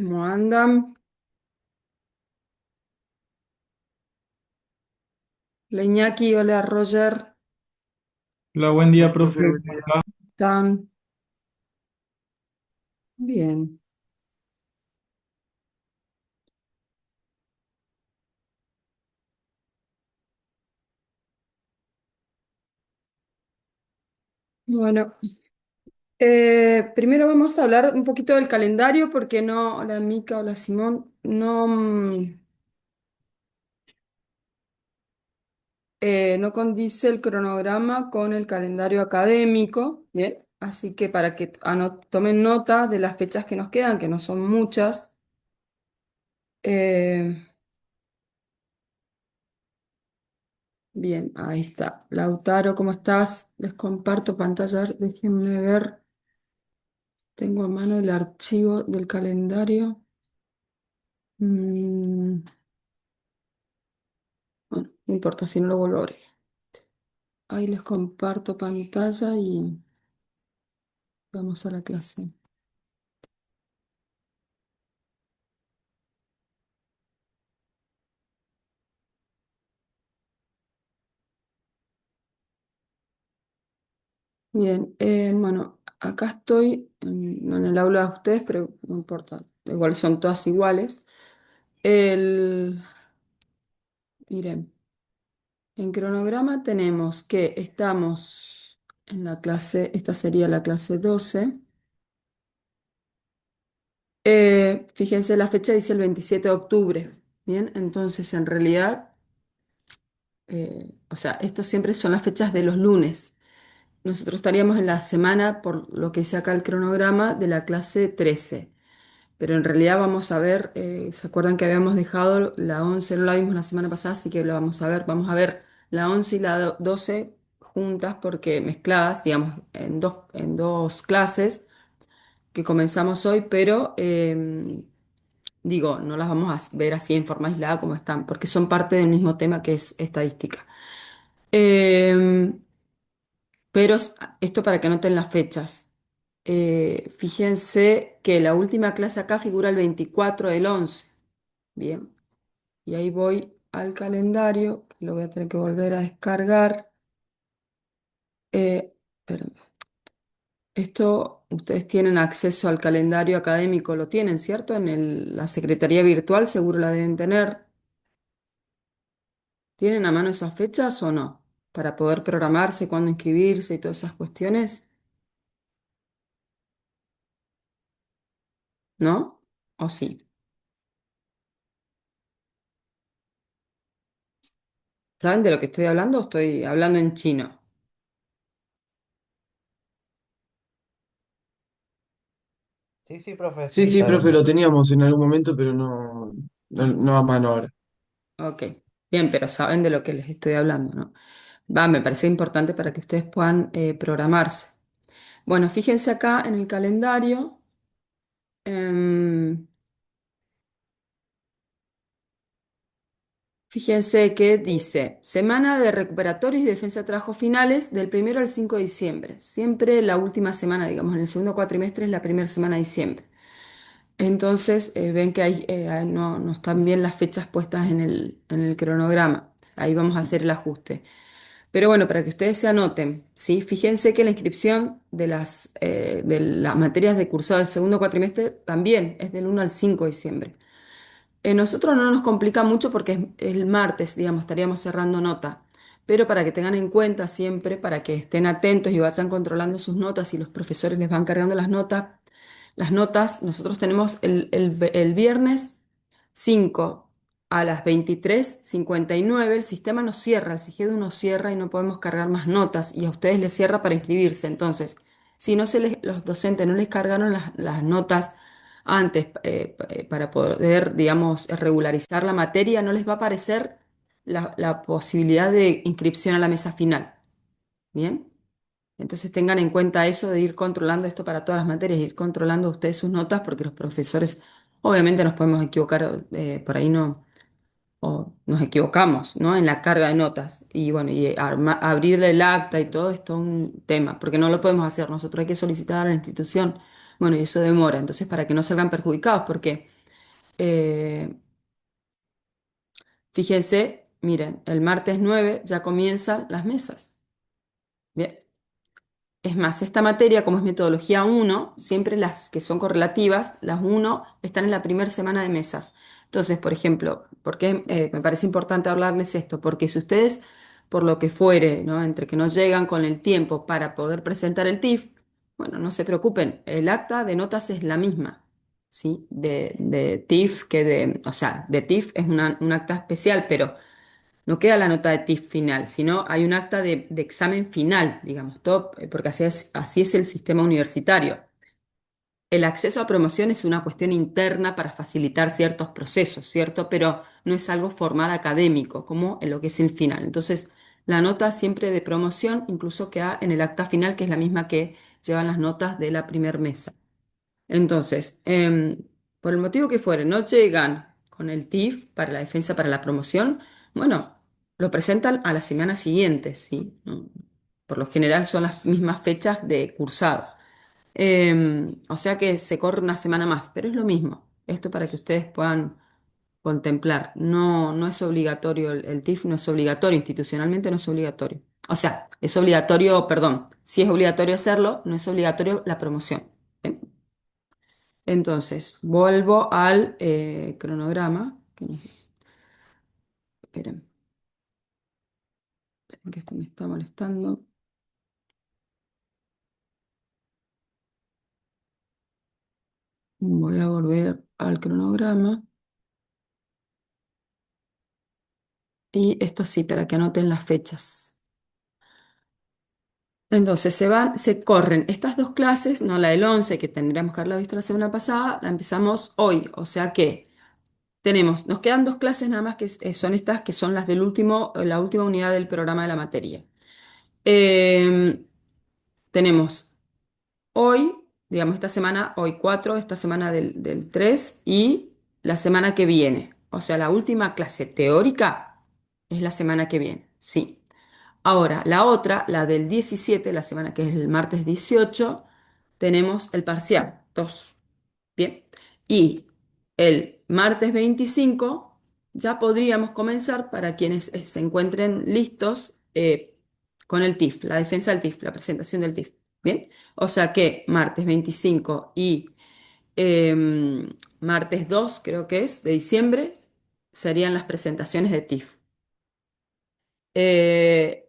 ¿Cómo andan? Hola Iñaki, hola Roger. Hola, buen día, profe. ¿Cómo está? ¿Están? Bien. Bueno, primero vamos a hablar un poquito del calendario porque no, hola Mica, hola Simón, no, no condice el cronograma con el calendario académico, ¿bien? Así que para que tomen nota de las fechas que nos quedan, que no son muchas. eh, Bien, ahí está. Lautaro, ¿cómo estás? Les comparto pantalla, déjenme ver. Tengo a mano el archivo del calendario. Mm, bueno, no importa si no lo vuelvo a abrir. Ahí les comparto pantalla y vamos a la clase. Bien, bueno, acá estoy, no en el aula de ustedes, pero no importa. Igual son todas iguales. El, miren, en cronograma tenemos que estamos en la clase, esta sería la clase 12. Fíjense, la fecha dice el 27 de octubre. Bien, entonces en realidad, o sea, estos siempre son las fechas de los lunes. Nosotros estaríamos en la semana, por lo que dice acá el cronograma, de la clase 13. Pero en realidad vamos a ver, ¿se acuerdan que habíamos dejado la 11? No la vimos la semana pasada, así que la vamos a ver. Vamos a ver la 11 y la 12 juntas porque mezcladas, digamos, en dos clases que comenzamos hoy, pero digo, no las vamos a ver así en forma aislada como están, porque son parte del mismo tema que es estadística. Eh, pero esto para que noten las fechas. Fíjense que la última clase acá figura el 24 del 11. Bien, y ahí voy al calendario, que lo voy a tener que volver a descargar. Pero esto, ustedes tienen acceso al calendario académico, lo tienen, ¿cierto? En la secretaría virtual seguro la deben tener. ¿Tienen a mano esas fechas o no? Para poder programarse, cuándo inscribirse y todas esas cuestiones, ¿no? ¿O sí? ¿Saben de lo que estoy hablando? O estoy hablando en chino. Sí, sí, profe, Sí, sí, sí, profe, sabemos. lo teníamos en algún momento, pero no a mano ahora. Ok. Bien, pero saben de lo que les estoy hablando, ¿no? Va, me parece importante para que ustedes puedan programarse. Bueno, fíjense acá en el calendario. em, Fíjense que dice Semana de Recuperatorios y Defensa de Trabajos Finales del 1 al 5 de diciembre. Siempre la última semana, digamos, en el segundo cuatrimestre es la primera semana de diciembre. Entonces, ven que ahí no están bien las fechas puestas en el cronograma. Ahí vamos a hacer el ajuste. Pero bueno, para que ustedes se anoten, ¿sí? Fíjense que la inscripción de las materias de cursado del segundo cuatrimestre también es del 1 al 5 de diciembre. Nosotros no nos complica mucho porque es el martes, digamos, estaríamos cerrando nota. Pero para que tengan en cuenta siempre, para que estén atentos y vayan controlando sus notas y los profesores les van cargando las notas, nosotros tenemos el viernes 5 a las 23:59, el sistema nos cierra, el Sigedu nos cierra y no podemos cargar más notas y a ustedes les cierra para inscribirse. Entonces, si no los docentes no les cargaron las notas antes para poder, digamos, regularizar la materia, no les va a aparecer la posibilidad de inscripción a la mesa final. ¿Bien? Entonces tengan en cuenta eso de ir controlando esto para todas las materias, ir controlando ustedes sus notas, porque los profesores, obviamente nos podemos equivocar, por ahí no, o nos equivocamos, ¿no? En la carga de notas. Y bueno, y abrirle el acta y todo esto es un tema, porque no lo podemos hacer nosotros, hay que solicitar a la institución. Bueno, y eso demora. Entonces, para que no salgan perjudicados, ¿por qué? Eh, Fíjense, miren, el martes 9 ya comienzan las mesas. Bien. Es más, esta materia, como es metodología uno, siempre las que son correlativas, las uno están en la primera semana de mesas. Entonces, por ejemplo, ¿por qué me parece importante hablarles esto? Porque si ustedes, por lo que fuere, ¿no? Entre que no llegan con el tiempo para poder presentar el TIF, bueno, no se preocupen, el acta de notas es la misma, ¿sí? De TIF o sea, de TIF es un acta especial, pero no queda la nota de TIF final, sino hay un acta de examen final, digamos, todo, porque así es el sistema universitario. El acceso a promoción es una cuestión interna para facilitar ciertos procesos, ¿cierto? Pero no es algo formal académico, como en lo que es el final. Entonces, la nota siempre de promoción incluso queda en el acta final, que es la misma que llevan las notas de la primer mesa. Entonces, por el motivo que fuere, no llegan con el TIF para la defensa, para la promoción, bueno, lo presentan a la semana siguiente, ¿sí? ¿No? Por lo general son las mismas fechas de cursado. O sea que se corre una semana más, pero es lo mismo. Esto para que ustedes puedan contemplar. No, no es obligatorio, el TIF no es obligatorio, institucionalmente no es obligatorio. O sea, es obligatorio, perdón, sí es obligatorio hacerlo, no es obligatorio la promoción. ¿Bien? Entonces, vuelvo al cronograma. Esperen, esperen que esto me está molestando. Voy a volver al cronograma. Y esto sí, para que anoten las fechas. Entonces, se corren estas dos clases, no la del 11 que tendríamos que haberla visto la semana pasada, la empezamos hoy. O sea que nos quedan dos clases nada más que son estas, que son las del último, la última unidad del programa de la materia. Em, Tenemos hoy, digamos, esta semana, hoy 4, esta semana del 3 y la semana que viene. O sea, la última clase teórica es la semana que viene, sí. Ahora, la otra, la del 17, la semana que es el martes 18, tenemos el parcial 2. Bien. Y el martes 25 ya podríamos comenzar para quienes se encuentren listos con el TIF, la defensa del TIF, la presentación del TIF. Bien. O sea que martes 25 y martes 2, creo que es, de diciembre, serían las presentaciones de TIF.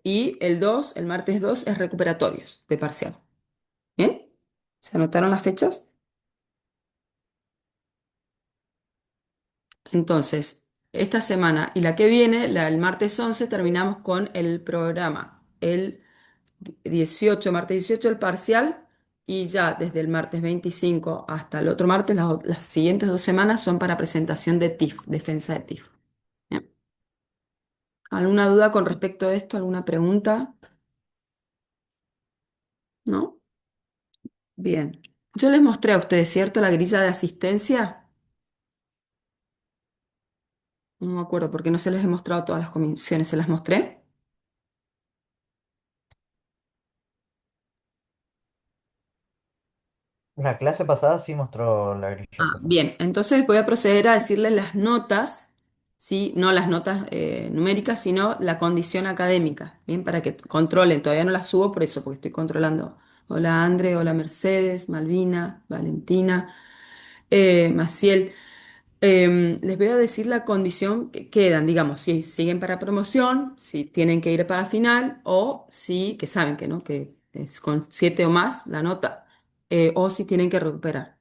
Y el martes 2 es recuperatorios de parcial. ¿Bien? ¿Se anotaron las fechas? Entonces, esta semana y la que viene, el martes 11, terminamos con el programa. El 18, martes 18, el parcial. Y ya desde el martes 25 hasta el otro martes, las siguientes 2 semanas son para presentación de TIF, defensa de TIF. Bien. ¿Alguna duda con respecto a esto? ¿Alguna pregunta? ¿No? Bien. Yo les mostré a ustedes, ¿cierto? La grilla de asistencia. No me acuerdo porque no se les he mostrado todas las comisiones. ¿Se las mostré? La clase pasada sí mostró la grilla, Ah, profe. bien. Entonces voy a proceder a decirles las notas, ¿sí? No las notas numéricas, sino la condición académica. Bien, para que controlen. Todavía no las subo por eso, porque estoy controlando. Hola André, hola Mercedes, Malvina, Valentina, Maciel. Les voy a decir la condición que quedan, digamos, si siguen para promoción, si tienen que ir para final o si, que saben que no, que es con 7 o más la nota, o si tienen que recuperar.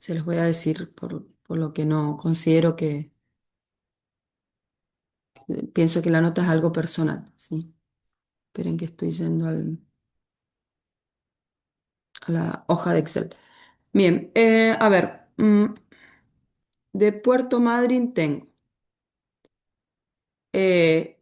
Se los voy a decir por lo que no considero pienso que la nota es algo personal, ¿sí? Esperen que estoy yendo a la hoja de Excel. Bien, a ver, de Puerto Madryn tengo. eh,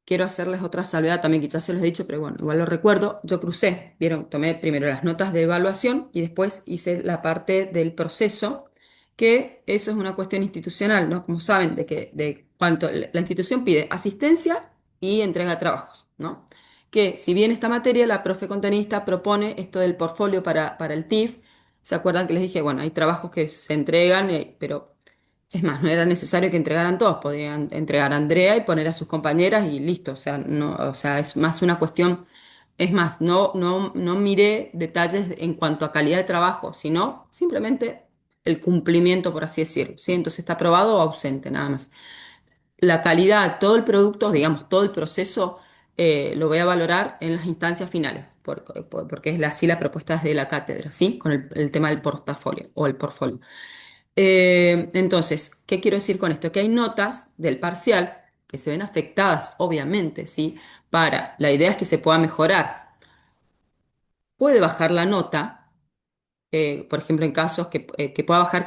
Quiero hacerles otra salvedad también, quizás se los he dicho, pero bueno, igual lo recuerdo. Yo crucé, vieron, tomé primero las notas de evaluación y después hice la parte del proceso, que eso es una cuestión institucional, ¿no? Como saben, de que de cuánto la institución pide asistencia y entrega de trabajos, ¿no? Que si bien esta materia, la profe contenista propone esto del portfolio para el TIF, ¿se acuerdan que les dije, bueno, hay trabajos que se entregan, pero Es más, no era necesario que entregaran todos, podían entregar a Andrea y poner a sus compañeras y listo. O sea, no, o sea, es más una cuestión, es más, no miré detalles en cuanto a calidad de trabajo, sino simplemente el cumplimiento, por así decirlo. ¿Sí? Entonces está aprobado o ausente, nada más. La calidad, todo el producto, digamos, todo el proceso, lo voy a valorar en las instancias finales, porque es así la propuesta de la cátedra, ¿sí? Con el tema del portafolio o el portfolio. Entonces, ¿qué quiero decir con esto? Que hay notas del parcial que se ven afectadas, obviamente, ¿sí? La idea es que se pueda mejorar. Puede bajar la nota, por ejemplo, en casos que pueda bajar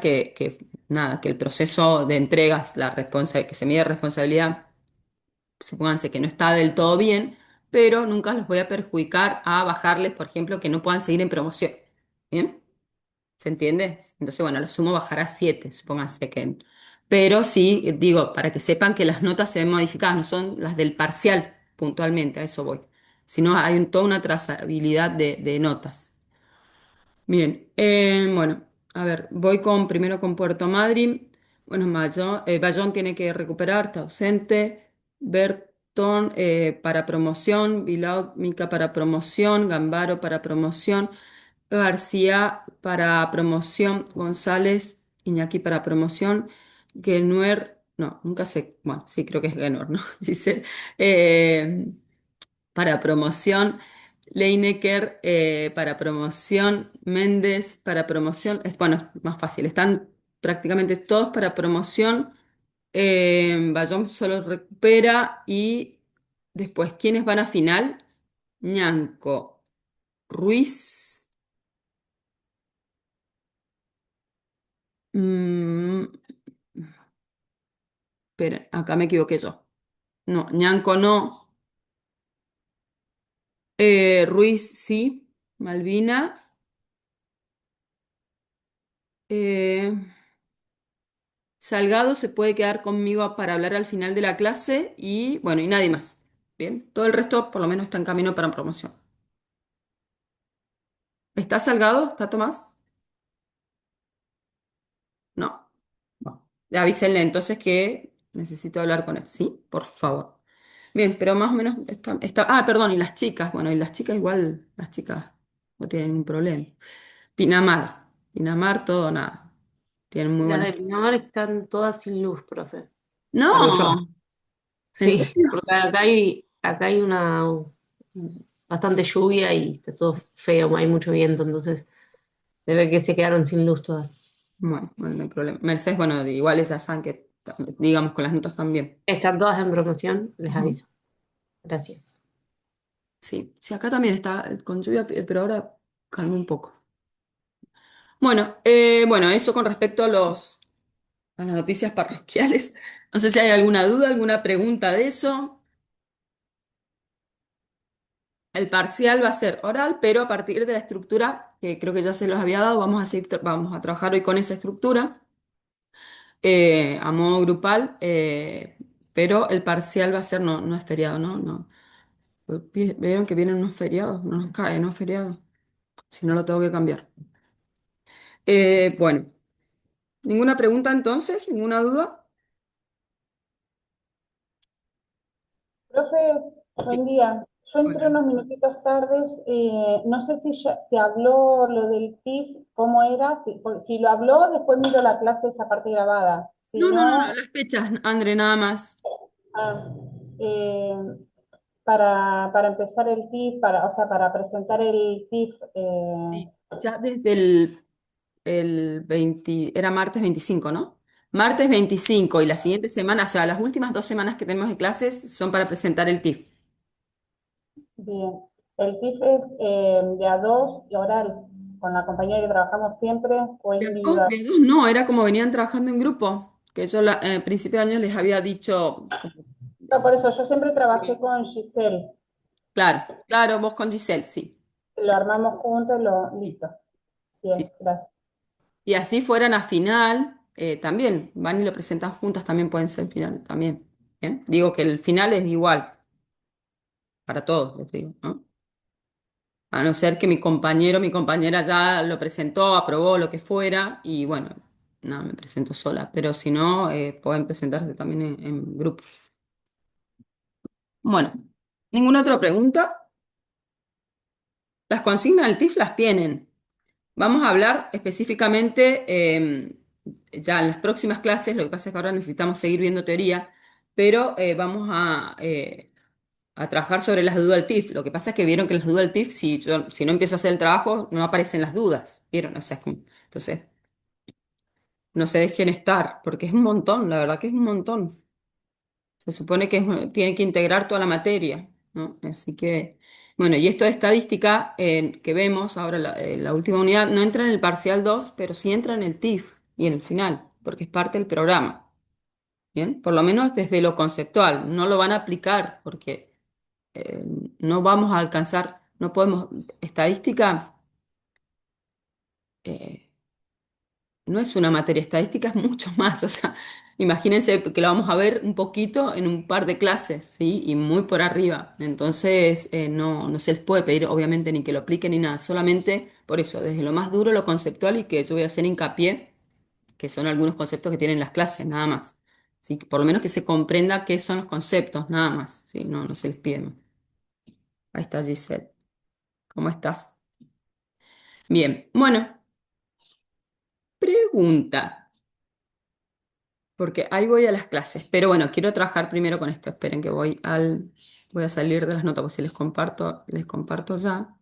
nada, que el proceso de entregas, que se mide responsabilidad, supónganse que no está del todo bien, pero nunca los voy a perjudicar a bajarles, por ejemplo, que no puedan seguir en promoción. ¿Bien? ¿Se entiende? Entonces, bueno, lo sumo bajará 7, supónganse que. Pero sí, digo, para que sepan que las notas se ven modificadas, no son las del parcial puntualmente, a eso voy. Sino hay toda una trazabilidad de notas. Bien, bueno, a ver, voy primero con Puerto Madryn. Bueno, Bayón tiene que recuperar, está ausente. Berton para promoción, Vilaut Mica para promoción, Gambaro para promoción. García para promoción, González, Iñaki para promoción, Genuer, no, nunca sé, bueno, sí creo que es Genuer, ¿no? Dice, eh, para promoción, Leinecker para promoción, Méndez para promoción, bueno, es más fácil, están prácticamente todos para promoción, Bayón solo recupera y después, ¿quiénes van a final? Ñanco, Ruiz. Mm, Espera, acá me equivoqué yo. No, Ñanco no. Ruiz sí. Malvina. Eh, Salgado se puede quedar conmigo para hablar al final de la clase y bueno, y nadie más. Bien, todo el resto por lo menos está en camino para promoción. ¿Está Salgado? ¿Está Tomás? No. Bueno, avísenle entonces que necesito hablar con él, ¿sí? Por favor. Bien, pero más o menos perdón, y las chicas, bueno, y las chicas igual, las chicas no tienen ningún problema. Pinamar, Pinamar, todo nada. Tienen muy Las buenas. de Pinamar están todas sin luz, profe. Salvo yo. No, ¿en Sí, serio? porque acá hay una bastante lluvia y está todo feo, hay mucho viento, entonces se ve que se quedaron sin luz todas. Bueno, no hay problema. Mercedes, bueno, igual esas saben que, digamos, con las notas también. Están todas en promoción, les Ujú. aviso. Gracias. Sí, sí, acá también está con lluvia, pero ahora calmó un poco. Bueno, eso con respecto a las noticias parroquiales. No sé si hay alguna duda, alguna pregunta de eso. El parcial va a ser oral, pero a partir de la estructura, que creo que ya se los había dado, vamos a trabajar hoy con esa estructura, a modo grupal, pero el parcial va a ser, no es feriado, ¿no? No. Vieron que vienen unos feriados, no nos cae, ¿no? Feriado. Si no lo tengo que cambiar. Bueno, ¿ninguna pregunta entonces? ¿Ninguna duda? Profe, buen día. Yo entré Hola. unos minutitos tardes, no sé si se habló lo del TIF, cómo era, si lo habló, después miro la clase esa parte grabada. Si No, no, las fechas, André, nada más. ah, eh, para empezar el TIF, o sea, para presentar el TIF, Sí, ya desde el 20, era martes 25, ¿no? Martes 25 y la siguiente semana, o sea, las últimas 2 semanas que tenemos de clases son para presentar el TIF. bien. El TIF es de a dos y oral, con la compañía que trabajamos siempre, o es individual. De dos no, era como venían trabajando en grupo, que yo en el principio de año les había dicho, No, por eso yo siempre trabajé con Giselle. claro, vos con Giselle, sí. Lo armamos juntos, Sí, listo. sí. Bien, gracias. Y así fueran a final, también, van y lo presentan juntas, también pueden ser final, también. ¿Bien? Digo que el final es igual para todos, les digo, ¿no? A no ser que mi compañero, mi compañera ya lo presentó, aprobó lo que fuera, y bueno. no, me presento sola, pero si no, pueden presentarse también en grupo. Bueno, ¿ninguna otra pregunta? Las consignas del TIF las tienen. Vamos a hablar específicamente ya en las próximas clases, lo que pasa es que ahora necesitamos seguir viendo teoría, pero vamos a trabajar sobre las dudas del TIF. Lo que pasa es que vieron que las dudas del TIF, si no empiezo a hacer el trabajo, no aparecen las dudas, ¿vieron? O sea, entonces, no se dejen estar, porque es un montón, la verdad que es un montón. Se supone que tiene que integrar toda la materia, ¿no? Así que, bueno, y esto de estadística que vemos ahora, la última unidad, no entra en el parcial 2 pero sí entra en el TIF y en el final, porque es parte del programa, ¿bien? Por lo menos desde lo conceptual, no lo van a aplicar porque eh, no vamos a alcanzar, no podemos, estadística eh, no es una materia, estadística es mucho más, o sea, imagínense que lo vamos a ver un poquito en un par de clases, ¿sí? Y muy por arriba. Entonces, no se les puede pedir, obviamente, ni que lo apliquen ni nada, solamente por eso, desde lo más duro, lo conceptual y que yo voy a hacer hincapié, que son algunos conceptos que tienen las clases, nada más. ¿Sí? Por lo menos que se comprenda qué son los conceptos, nada más, ¿sí? No se les pide más. Ahí está Giselle. ¿Cómo estás? Bien, bueno, pregunta. Porque ahí voy a las clases. Pero bueno, quiero trabajar primero con esto. Esperen que voy a salir de las notas, pues si les comparto ya,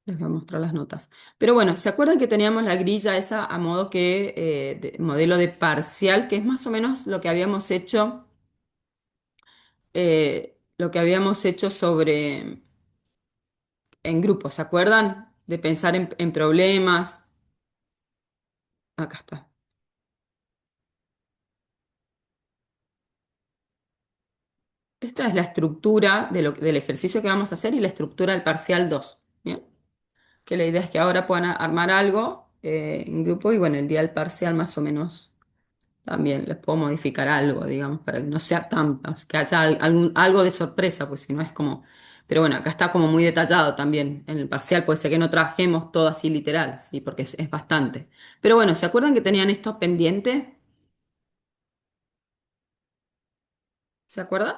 les voy a mostrar las notas. Pero bueno, ¿se acuerdan que teníamos la grilla esa a modo que, modelo de parcial, que es más o menos lo que habíamos hecho sobre, en grupo, ¿se acuerdan? De pensar en problemas. Acá está. Esta es la estructura del ejercicio que vamos a hacer y la estructura del parcial 2. ¿Bien? Que la idea es que ahora puedan armar algo en grupo y bueno, el día del parcial más o menos también les puedo modificar algo, digamos, para que no sea tan, que haya algo de sorpresa, pues si no es como, pero bueno, acá está como muy detallado también, en el parcial puede ser que no trabajemos todo así literal, sí, porque es bastante. Pero bueno, ¿se acuerdan que tenían esto pendiente? ¿Se acuerdan?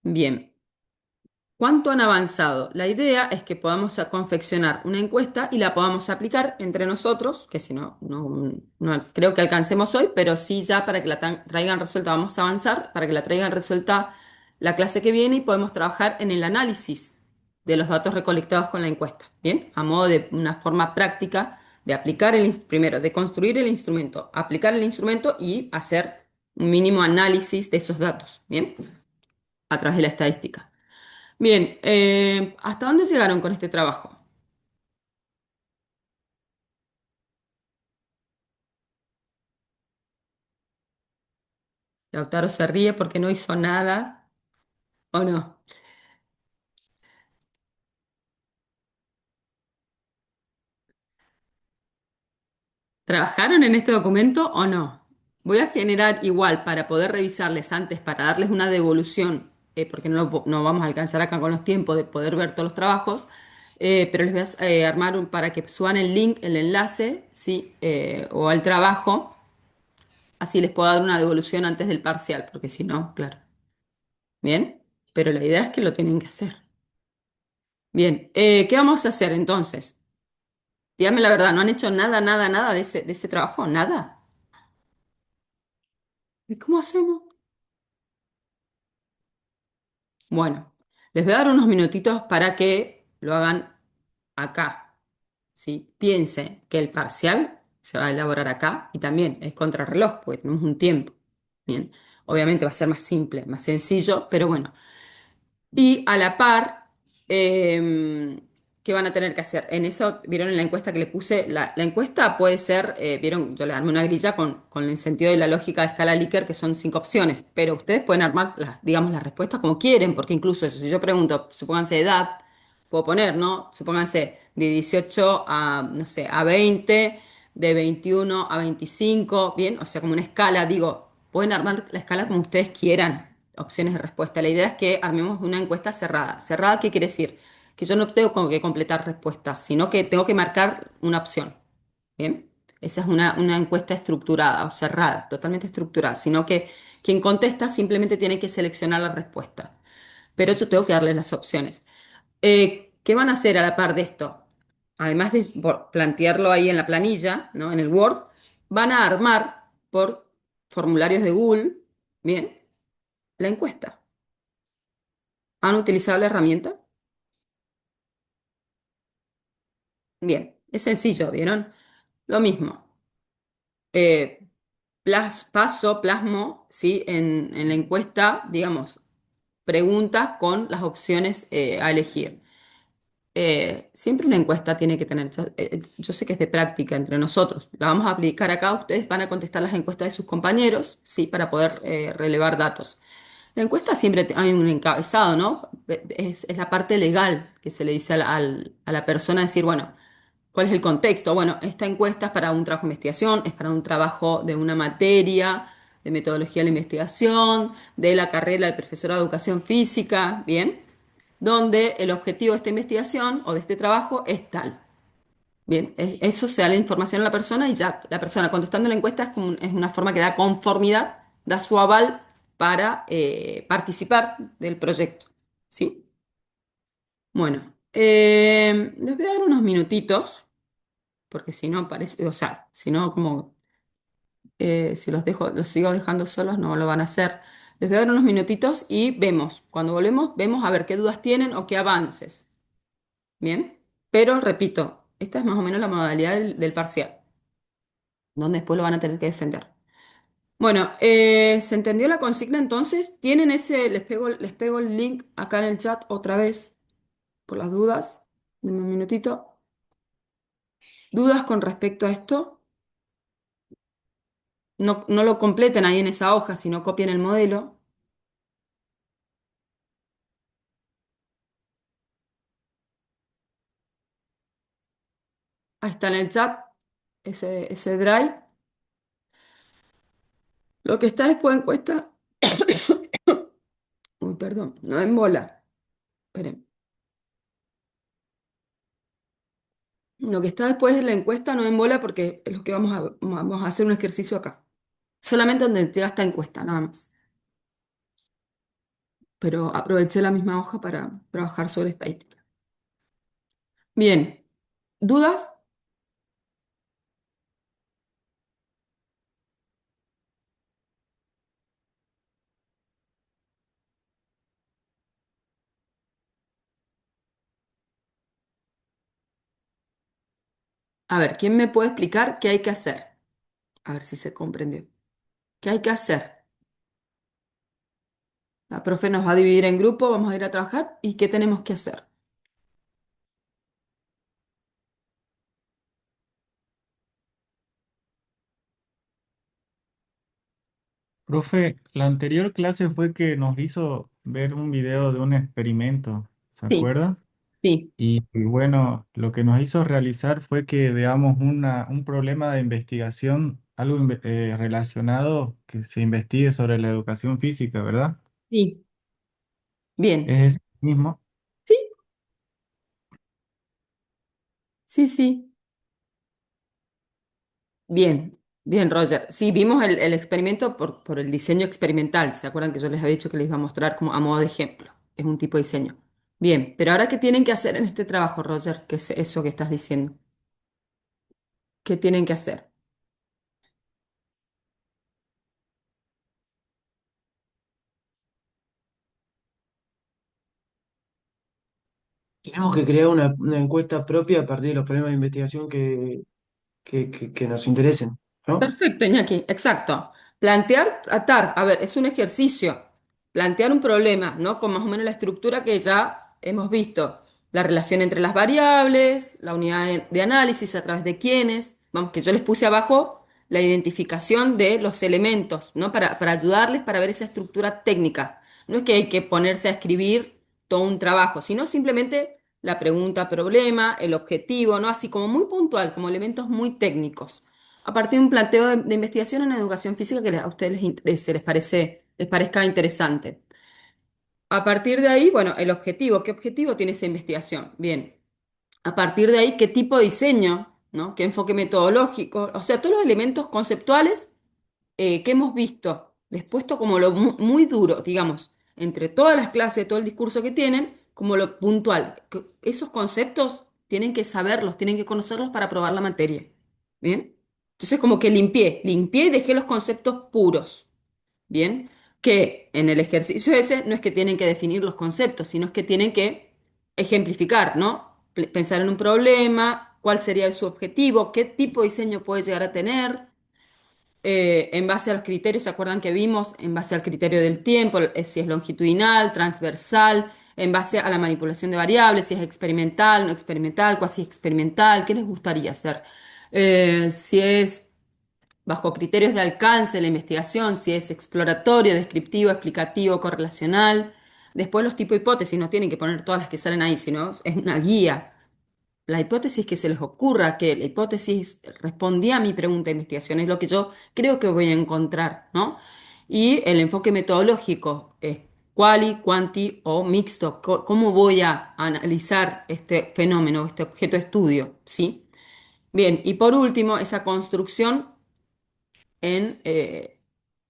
Bien. ¿Cuánto han avanzado? La idea es que podamos confeccionar una encuesta y la podamos aplicar entre nosotros, que si no creo que alcancemos hoy, pero sí ya para que la traigan resuelta, vamos a avanzar para que la traigan resuelta la clase que viene y podemos trabajar en el análisis de los datos recolectados con la encuesta, ¿bien? A modo de una forma práctica de aplicar primero, de construir el instrumento, aplicar el instrumento y hacer un mínimo análisis de esos datos, ¿bien? A través de la estadística. Bien, ¿hasta dónde llegaron con este trabajo? Lautaro se ríe porque no hizo nada, ¿o no? ¿Trabajaron en este documento o no? Voy a generar igual para poder revisarles antes, para darles una devolución, porque no vamos a alcanzar acá con los tiempos de poder ver todos los trabajos, pero les voy a armar para que suban el link, el enlace, ¿sí? O al trabajo, así les puedo dar una devolución antes del parcial, porque si no, claro. Bien, pero la idea es que lo tienen que hacer. Bien, ¿qué vamos a hacer entonces? Dígame la verdad, ¿no han hecho nada, nada, nada de ese trabajo? ¿Nada? ¿Y cómo hacemos? Bueno, les voy a dar unos minutitos para que lo hagan acá. ¿Sí? Piensen que el parcial se va a elaborar acá y también es contrarreloj, porque tenemos un tiempo. Bien, obviamente va a ser más simple, más sencillo, pero bueno. Y a la par, ¿qué van a tener que hacer? En eso, vieron en la encuesta que le puse, la encuesta puede ser, vieron, yo le armé una grilla con el sentido de la lógica de escala Likert, que son 5 opciones, pero ustedes pueden armar digamos, las respuestas como quieren, porque incluso si yo pregunto, supónganse edad, puedo poner, ¿no? Supónganse de 18 a, no sé, a 20, de 21 a 25, bien, o sea, como una escala, digo, pueden armar la escala como ustedes quieran opciones de respuesta. La idea es que armemos una encuesta cerrada. ¿Cerrada qué quiere decir? que yo no tengo como que completar respuestas, sino que tengo que marcar una opción. Bien, esa es una encuesta estructurada o cerrada, totalmente estructurada, sino que quien contesta simplemente tiene que seleccionar la respuesta. Pero yo tengo que darle las opciones. ¿Qué van a hacer a la par de esto? Además de plantearlo ahí en la planilla, ¿no? En el Word, van a armar por formularios de Google, bien, la encuesta. ¿Han utilizado la herramienta? Bien, es sencillo, ¿vieron? Lo mismo. Eh, plasmo, ¿sí? En la encuesta, digamos, preguntas con las opciones a elegir. Siempre una encuesta tiene que tener, yo sé que es de práctica entre nosotros, la vamos a aplicar acá, ustedes van a contestar las encuestas de sus compañeros, ¿sí? Para poder relevar datos. La encuesta siempre hay un encabezado, ¿no? Es la parte legal que se le dice a la persona, decir, bueno, ¿cuál es el contexto? Bueno, esta encuesta es para un trabajo de investigación, es para un trabajo de una materia, de metodología de la investigación, de la carrera del profesorado de educación física, ¿bien? Donde el objetivo de esta investigación o de este trabajo es tal. Bien, eso se da la información a la persona y ya la persona contestando la encuesta es una forma que da conformidad, da su aval para participar del proyecto. ¿Sí? Bueno, les voy a dar unos minutitos, porque si no parece, o sea, si no como si los dejo, los sigo dejando solos, no lo van a hacer. Les voy a dar unos minutitos y vemos. Cuando volvemos, vemos a ver qué dudas tienen o qué avances. Bien, pero repito, esta es más o menos la modalidad del parcial, donde después lo van a tener que defender. Bueno, ¿se entendió la consigna entonces? ¿Tienen ese, les pego el link acá en el chat otra vez, por las dudas? Denme un minutito. ¿Dudas con respecto a esto? No, no lo completen ahí en esa hoja, sino copien el modelo. Ahí está en el chat, ese drive. Lo que está después en encuesta, uy, perdón, no en bola. Esperen. Lo que está después de la encuesta no en bola porque es lo que vamos a hacer un ejercicio acá. Solamente donde llega esta encuesta, nada más. Pero aproveché la misma hoja para trabajar sobre estadística. Bien, ¿dudas? A ver, ¿quién me puede explicar qué hay que hacer? A ver si se comprendió. ¿Qué hay que hacer? La profe nos va a dividir en grupo, vamos a ir a trabajar y ¿qué tenemos que hacer? Profe, la anterior clase fue que nos hizo ver un video de un experimento, ¿se Sí, acuerda? sí, Y bueno, lo que nos hizo realizar fue que veamos un problema de investigación, algo relacionado que se investigue sobre la educación física, ¿verdad? sí. Bien. Es ese mismo. Sí, sí, sí. Bien, bien, Roger. Sí, vimos el experimento por el diseño experimental. ¿Se acuerdan que yo les había dicho que les iba a mostrar como a modo de ejemplo? Es un tipo de diseño. Bien, pero ahora, ¿qué tienen que hacer en este trabajo, Roger? ¿Qué es eso que estás diciendo? ¿Qué tienen que hacer? Tenemos que crear una encuesta propia a partir de los problemas de investigación que nos interesen, ¿no? Perfecto, Iñaki, exacto. Plantear, tratar, a ver, es un ejercicio. Plantear un problema, ¿no? Con más o menos la estructura que ya hemos visto. La relación entre las variables, la unidad de análisis, a través de quiénes. Vamos, que yo les puse abajo la identificación de los elementos, ¿no? Para ayudarles para ver esa estructura técnica. No es que hay que ponerse a escribir todo un trabajo, sino simplemente la pregunta, problema, el objetivo, ¿no? Así como muy puntual, como elementos muy técnicos a partir de un planteo de investigación en educación física que a ustedes les interese, les parezca interesante. A partir de ahí, bueno, el objetivo, ¿qué objetivo tiene esa investigación? Bien, a partir de ahí, ¿qué tipo de diseño, ¿no? ¿Qué enfoque metodológico? O sea, todos los elementos conceptuales que hemos visto, les puesto como lo muy duro, digamos, entre todas las clases, todo el discurso que tienen, como lo puntual. Esos conceptos tienen que saberlos, tienen que conocerlos para aprobar la materia. ¿Bien? Entonces, como que limpié y dejé los conceptos puros. ¿Bien? Que en el ejercicio ese no es que tienen que definir los conceptos, sino es que tienen que ejemplificar, ¿no? Pensar en un problema, cuál sería su objetivo, qué tipo de diseño puede llegar a tener, en base a los criterios, ¿se acuerdan que vimos? En base al criterio del tiempo, si es longitudinal, transversal, en base a la manipulación de variables, si es experimental, no experimental, cuasi experimental, ¿qué les gustaría hacer? Si es bajo criterios de alcance de la investigación, si es exploratorio, descriptivo, explicativo, correlacional. Después los tipos de hipótesis, no tienen que poner todas las que salen ahí, sino es una guía. La hipótesis que se les ocurra, que la hipótesis respondía a mi pregunta de investigación, es lo que yo creo que voy a encontrar, ¿no? Y el enfoque metodológico es quali, quanti o mixto. ¿Cómo voy a analizar este fenómeno, este objeto de estudio? ¿Sí? Bien, y por último, esa construcción en,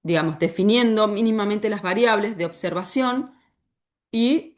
digamos, definiendo mínimamente las variables de observación y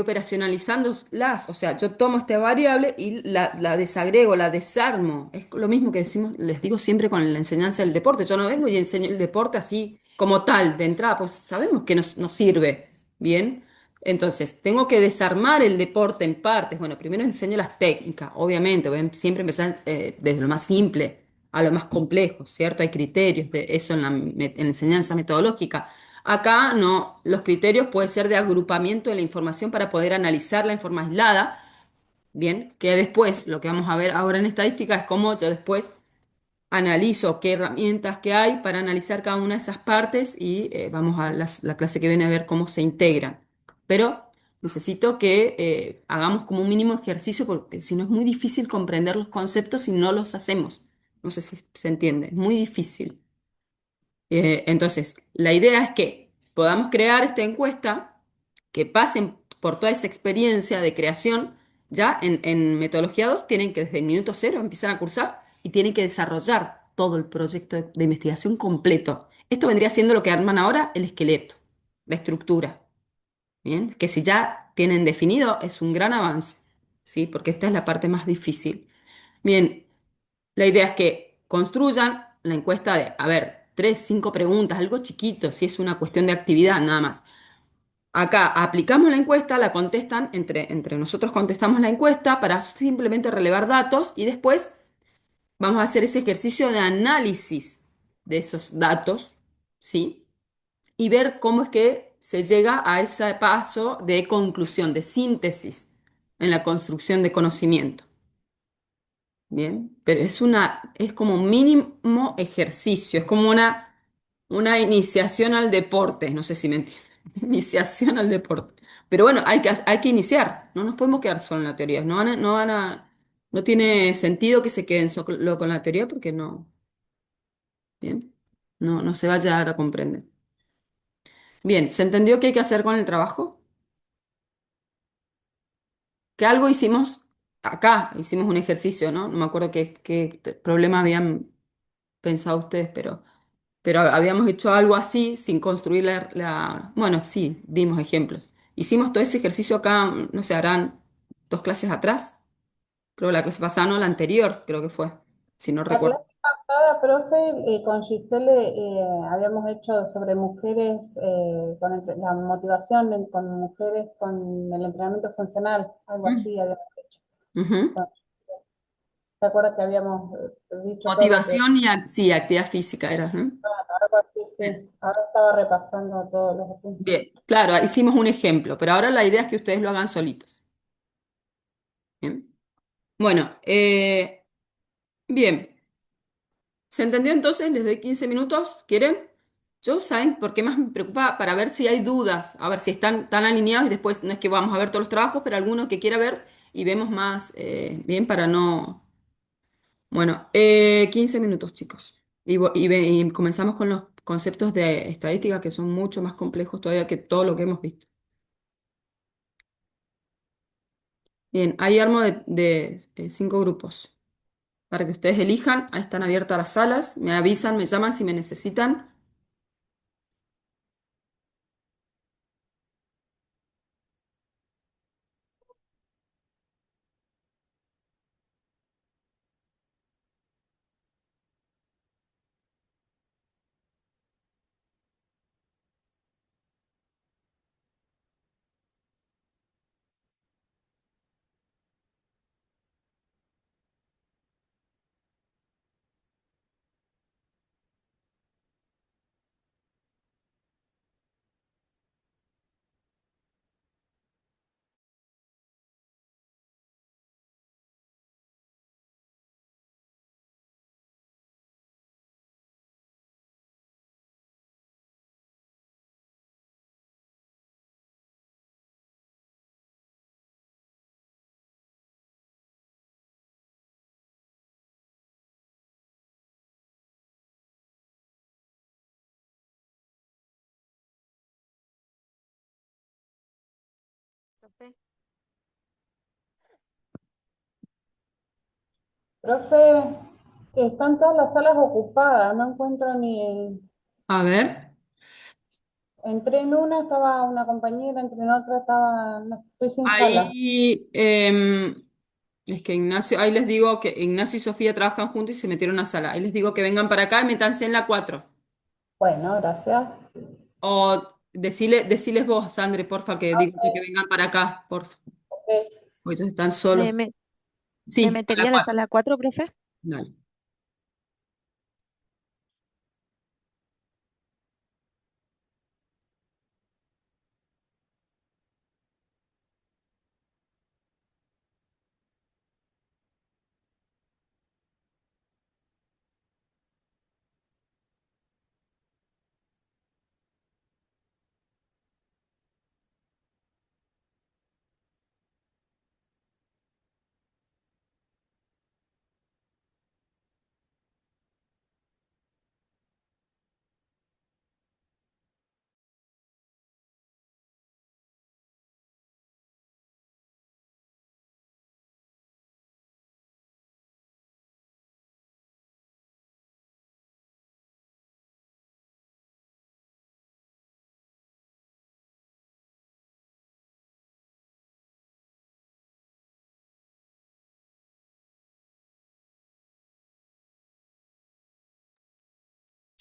operacionalizándolas. O sea, yo tomo esta variable y la desagrego, la desarmo. Es lo mismo que decimos, les digo siempre con la enseñanza del deporte. Yo no vengo y enseño el deporte así como tal, de entrada, pues sabemos que nos sirve. Bien. Entonces, tengo que desarmar el deporte en partes. Bueno, primero enseño las técnicas, obviamente. Voy a siempre empezar desde lo más simple a lo más complejo, ¿cierto? Hay criterios de eso en la enseñanza metodológica. Acá no, los criterios pueden ser de agrupamiento de la información para poder analizarla en forma aislada, bien, que después lo que vamos a ver ahora en estadística es cómo yo después analizo qué herramientas que hay para analizar cada una de esas partes y vamos a la clase que viene a ver cómo se integran. Pero necesito que hagamos como un mínimo ejercicio porque si no es muy difícil comprender los conceptos si no los hacemos. No sé si se entiende, es muy difícil. Entonces, la idea es que podamos crear esta encuesta, que pasen por toda esa experiencia de creación. Ya en metodología 2 tienen que desde el minuto cero empiezan a cursar y tienen que desarrollar todo el proyecto de investigación completo. Esto vendría siendo lo que arman ahora el esqueleto, la estructura. Bien, que si ya tienen definido es un gran avance, ¿sí? Porque esta es la parte más difícil. Bien, la idea es que construyan la encuesta de, a ver, tres, cinco preguntas, algo chiquito, si es una cuestión de actividad, nada más. Acá aplicamos la encuesta, la contestan, entre nosotros contestamos la encuesta para simplemente relevar datos y después vamos a hacer ese ejercicio de análisis de esos datos, ¿sí? Y ver cómo es que se llega a ese paso de conclusión, de síntesis en la construcción de conocimiento. Bien, pero es como un mínimo ejercicio, es como una iniciación al deporte, no sé si me entienden, iniciación al deporte. Pero bueno, hay que iniciar, no nos podemos quedar solo en la teoría, no tiene sentido que se queden solo con la teoría porque no, bien, no se va a llegar a comprender. Bien, ¿se entendió qué hay que hacer con el trabajo? Que algo hicimos acá, hicimos un ejercicio, ¿no? No me acuerdo qué problema habían pensado ustedes, pero habíamos hecho algo así sin construir Bueno, sí, dimos ejemplos. Hicimos todo ese ejercicio acá, no sé, harán 2 clases atrás. Creo la clase pasada, no, la anterior, creo que fue, si no La recuerdo. clase pasada, profe, con Giselle habíamos hecho sobre mujeres, la motivación con mujeres con el entrenamiento funcional, algo Mm. así habíamos hecho. Ujú. Bueno, ¿se acuerda que habíamos dicho todo lo que... Motivación y sí, actividad física era, ¿no? Algo así, Bien. sí. Ahora estaba repasando todos los apuntes. Bien, claro, hicimos un ejemplo, pero ahora la idea es que ustedes lo hagan solitos. Bien. Bueno, bien. ¿Se entendió entonces? Les doy 15 minutos. ¿Quieren? Yo, ¿saben por qué más me preocupa? Para ver si hay dudas, a ver si están tan alineados y después no es que vamos a ver todos los trabajos, pero alguno que quiera ver y vemos más bien para no... Bueno, 15 minutos, chicos. Y comenzamos con los conceptos de estadística que son mucho más complejos todavía que todo lo que hemos visto. Bien, ahí armo de 5 grupos para que ustedes elijan. Ahí están abiertas las salas. Me avisan, me llaman si me necesitan. Profe, Profe, están todas las salas ocupadas, no encuentro ni... A ver, Entré en una, estaba una compañera, entré en otra, estaba... No, estoy sin sala. ahí es que Ignacio, ahí les digo que Ignacio y Sofía trabajan juntos y se metieron a una sala. Ahí les digo que vengan para acá y métanse en la 4. Bueno, gracias. O deciles vos, Sandre, porfa, que digo que vengan para acá, porfa. Ok. Porque ellos están ¿me, solos. me, me Sí, a la metería a la 4. sala 4, profe? Dale.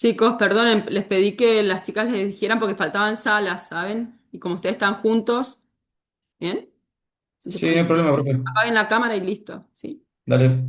Chicos, perdonen, les pedí que las chicas les dijeran porque faltaban salas, ¿saben? Y como ustedes están juntos, ¿bien? Si se Sí, no hay pueden, problema, profe. apaguen la cámara y listo, ¿sí? Dale.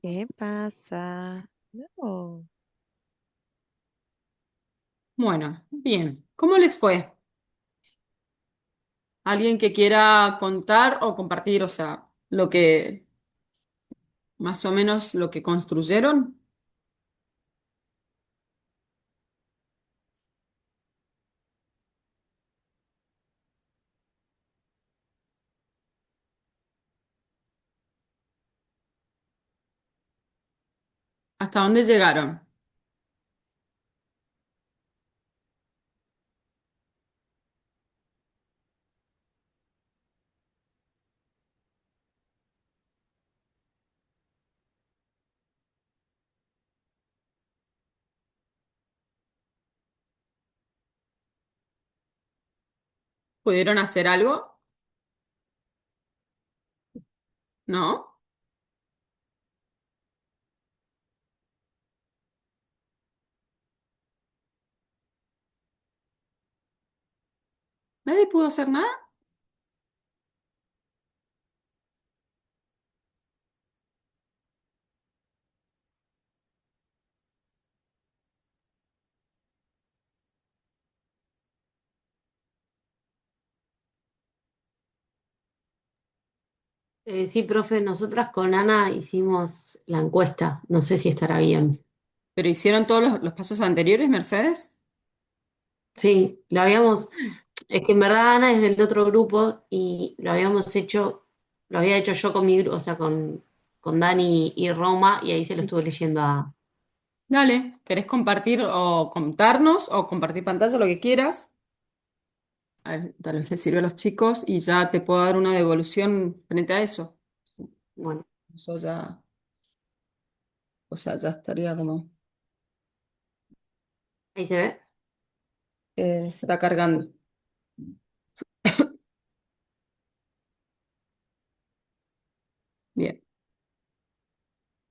¿Qué pasa? No. Bueno, bien. ¿Cómo les fue? ¿Alguien que quiera contar o compartir, o sea, lo que, más o menos lo que construyeron? ¿Hasta dónde llegaron? ¿Pudieron hacer algo? ¿No? ¿Nadie pudo hacer nada? Sí, profe, nosotras con Ana hicimos la encuesta, no sé si estará bien. ¿Pero hicieron todos los pasos anteriores, Mercedes? Sí, es que en verdad Ana es del otro grupo y lo había hecho yo con mi grupo, o sea, con Dani y Roma, y ahí se lo estuve leyendo a... Dale, ¿querés compartir o contarnos o compartir pantalla, lo que quieras? A ver, tal vez les sirve a los chicos y ya te puedo dar una devolución frente a eso. Bueno, Eso ya, o sea, ya estaría como, ahí se ve. se está cargando. Bien.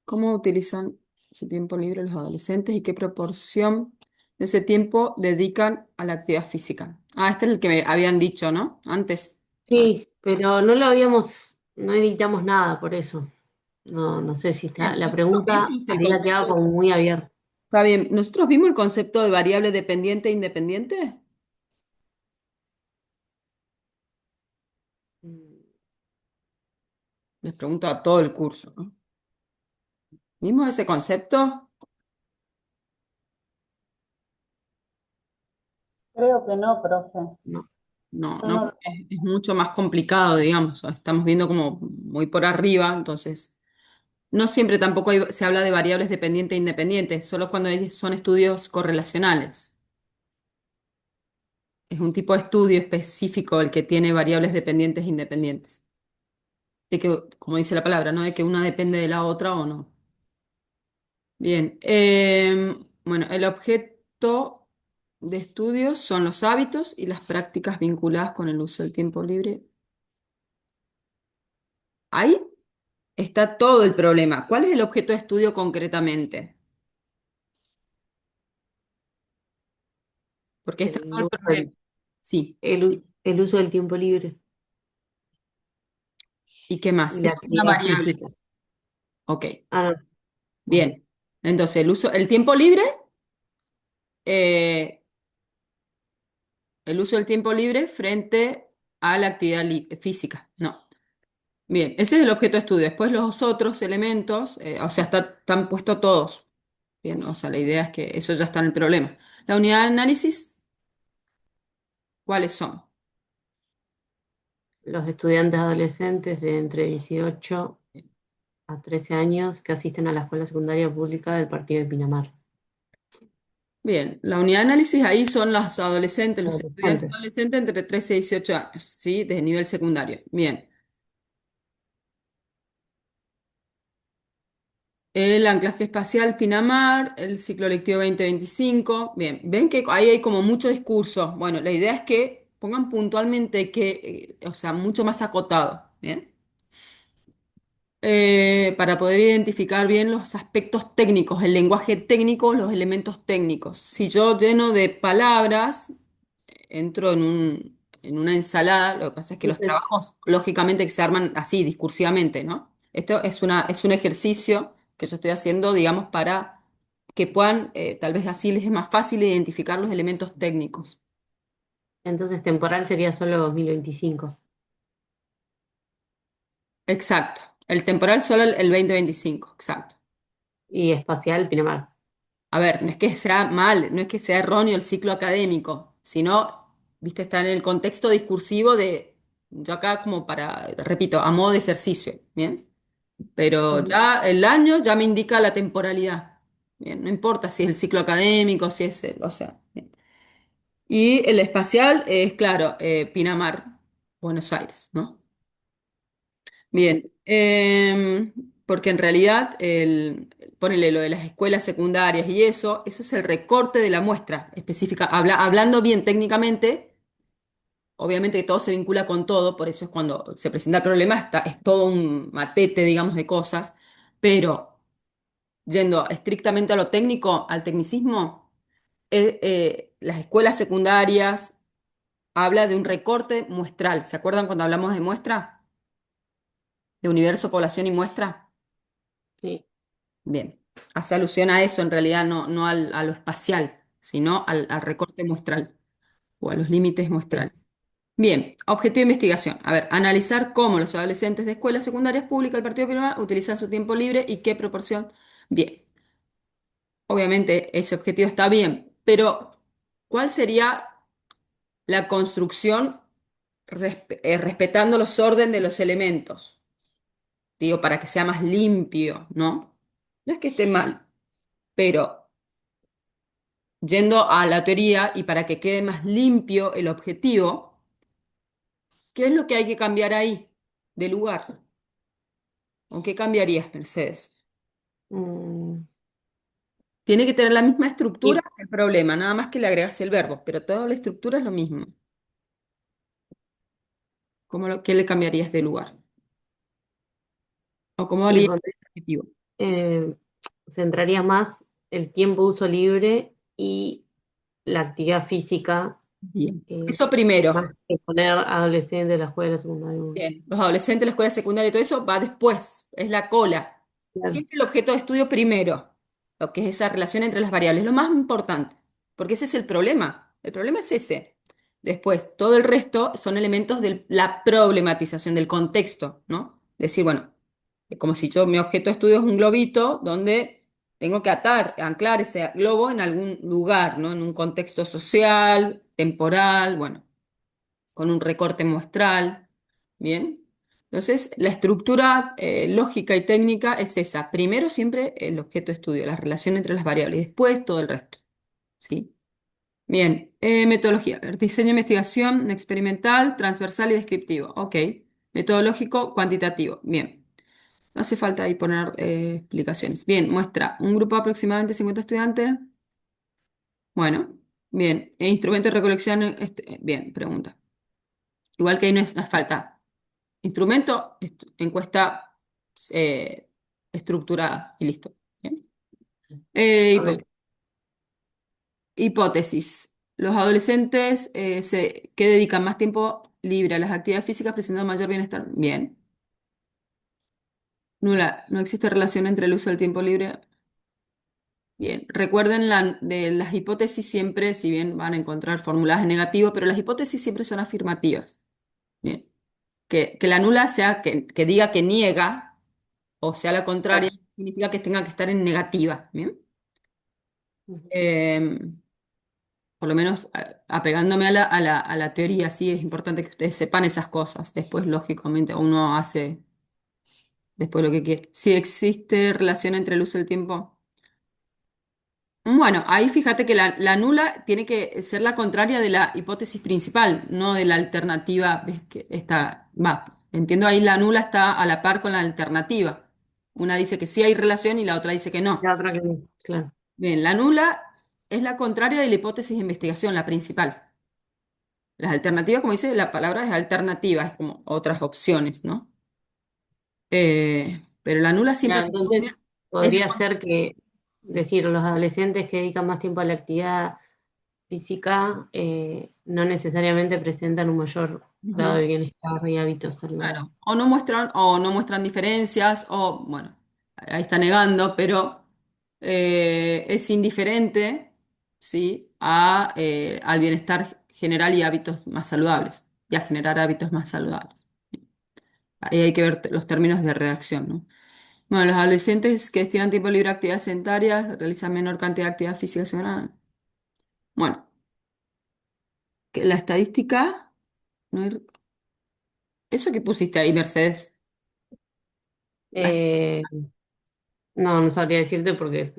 ¿Cómo utilizan su tiempo libre los adolescentes y qué proporción de ese tiempo dedican a la actividad física? Ah, este es el que me habían dicho, ¿no? Antes. Ah, Sí, pero no editamos nada por eso. No, no sé si está, bien, la nosotros pregunta vimos el había concepto. quedado como muy abierta. Está bien, nosotros vimos el concepto de variable dependiente e independiente. Mm, Les pregunto a todo el curso, ¿no? ¿Vimos ese concepto? Creo que no, profe. no. No, Yo no, no. porque es mucho más complicado, digamos. Estamos viendo como muy por arriba, entonces no siempre tampoco se habla de variables dependientes e independientes, solo cuando son estudios correlacionales. Es un tipo de estudio específico el que tiene variables dependientes e independientes. De que, como dice la palabra, ¿no? De que una depende de la otra o no. Bien. Bueno, el objeto de estudio son los hábitos y las prácticas vinculadas con el uso del tiempo libre. Ahí está todo el problema. ¿Cuál es el objeto de estudio concretamente? Porque está todo El el uso problema. Sí. el uso del tiempo libre ¿Y qué más? y la Eso es una actividad variable. física. Ok, Ah, no. Bueno, bien. Entonces, el tiempo libre, eh, el uso del tiempo libre frente a la actividad física. No. Bien, ese es el objeto de estudio. Después los otros elementos, o sea, están puestos todos. Bien, o sea, la idea es que eso ya está en el problema. La unidad de análisis, ¿cuáles son? los estudiantes adolescentes de entre 18 a 13 años que asisten a la escuela secundaria pública del partido de Pinamar. Bien, la unidad de análisis ahí son los adolescentes, los estudiantes Adolescentes. adolescentes entre 13 y 18 años, ¿sí? Desde nivel secundario. Bien. El anclaje espacial Pinamar, el ciclo lectivo 2025. Bien, ven que ahí hay como mucho discurso. Bueno, la idea es que pongan puntualmente o sea, mucho más acotado. Bien. Para poder identificar bien los aspectos técnicos, el lenguaje técnico, los elementos técnicos. Si yo lleno de palabras, entro en una ensalada, lo que pasa es que los Entonces, trabajos, lógicamente, que se arman así, discursivamente, ¿no? Esto es un ejercicio que yo estoy haciendo, digamos, para que puedan, tal vez así les es más fácil identificar los elementos técnicos. Entonces temporal sería solo 2025. Exacto. El temporal solo el 2025, exacto. Y espacial, Pinamar. A ver, no es que sea mal, no es que sea erróneo el ciclo académico, sino, viste, está en el contexto discursivo de, yo acá como para, repito, a modo de ejercicio, ¿bien? Pero Ujú. ya el año ya me indica la temporalidad, ¿bien? No importa si es el ciclo académico, si es, o sea, bien. Y el espacial es, claro, Pinamar, Buenos Aires, ¿no? Bien, porque en realidad, ponele lo de las escuelas secundarias y eso, ese es el recorte de la muestra específica. Hablando bien técnicamente, obviamente que todo se vincula con todo, por eso es cuando se presenta el problema, es todo un matete, digamos, de cosas, pero yendo estrictamente a lo técnico, al tecnicismo, las escuelas secundarias habla de un recorte muestral. ¿Se acuerdan cuando hablamos de muestra? De universo, población y muestra. Sí, Bien, hace alusión a eso en realidad, no a lo espacial, sino al recorte muestral o a los límites sí. muestrales. Bien, objetivo de investigación. A ver, analizar cómo los adolescentes de escuelas secundarias públicas del Partido Peruano utilizan su tiempo libre y qué proporción. Bien, obviamente ese objetivo está bien, pero ¿cuál sería la construcción respetando los orden de los elementos? Digo, para que sea más limpio, ¿no? No es que esté mal, pero yendo a la teoría y para que quede más limpio el objetivo, ¿qué es lo que hay que cambiar ahí de lugar? ¿O qué cambiarías, Mercedes? Mm, Tiene que tener la misma estructura y que el problema, nada más que le agregas el verbo, pero toda la estructura es lo mismo. ¿Qué le cambiarías de lugar? ¿O cómo y harías pondré- el objetivo? eh, centraría más el tiempo de uso libre y la actividad física, Bien. eh, Eso más primero. que poner adolescentes de la escuela secundaria. Bien, los adolescentes, la escuela secundaria y todo eso va después, es la cola. Claro, Siempre el objeto de estudio primero, lo que es esa relación entre las variables, lo más importante, porque ese es el problema. El problema es ese. Después, todo el resto son elementos de la problematización del contexto, ¿no? Decir, bueno, es como si mi objeto de estudio es un globito donde tengo que anclar ese globo en algún lugar, ¿no? En un contexto social, temporal, bueno con un recorte muestral. Bien. Entonces, la estructura lógica y técnica es esa. Primero siempre el objeto de estudio, la relación entre las variables, y después todo el resto. ¿Sí? Bien. Metodología. A ver, diseño de investigación experimental, transversal y descriptivo. Ok. Metodológico, cuantitativo. Bien. No hace falta ahí poner explicaciones. Bien, muestra un grupo de aproximadamente 50 estudiantes. Bueno, bien. E instrumento de recolección, bien, pregunta. Igual que ahí no es falta. Instrumento, encuesta eh, estructurada y listo. Bien. ok. Hipótesis. Los adolescentes que dedican más tiempo libre a las actividades físicas presentan mayor bienestar. Bien. Nula. No existe relación entre el uso del tiempo libre. Bien. Recuerden de las hipótesis siempre, si bien van a encontrar formuladas en negativo, pero las hipótesis siempre son afirmativas. Bien. Que la nula sea que diga que niega o sea la contraria, Claro. significa que tenga que estar en negativa, ¿bien? Ujú. Eh, por lo menos apegándome a la teoría, sí es importante que ustedes sepan esas cosas. Después, lógicamente, uno hace después lo que quiere. Si existe relación entre el uso del tiempo. Bueno, ahí fíjate que la nula tiene que ser la contraria de la hipótesis principal, no de la alternativa. ¿Ves que entiendo ahí la nula está a la par con la alternativa. Una dice que sí hay relación y la otra dice que no. La otra que no, claro. Bien, la nula es la contraria de la hipótesis de investigación, la principal. Las alternativas, como dice la palabra, es alternativa, es como otras opciones, ¿no? Pero la nula siempre Claro, entonces es la podría ser que sí. decir los adolescentes que dedican más tiempo a la actividad física no necesariamente presentan un mayor grado Ujú. de bienestar y hábitos saludables. Claro, o no muestran diferencias, o bueno, ahí está negando, pero es indiferente, ¿sí? Al bienestar general y hábitos más saludables, y a generar hábitos más saludables. Ahí hay que ver los términos de redacción, ¿no? Bueno, los adolescentes que destinan tiempo libre a actividades sedentarias realizan menor cantidad de actividad física semanal. Bueno, que la estadística, no hay- eso que pusiste ahí, Mercedes, la- Eh, no, no sabría decirte porque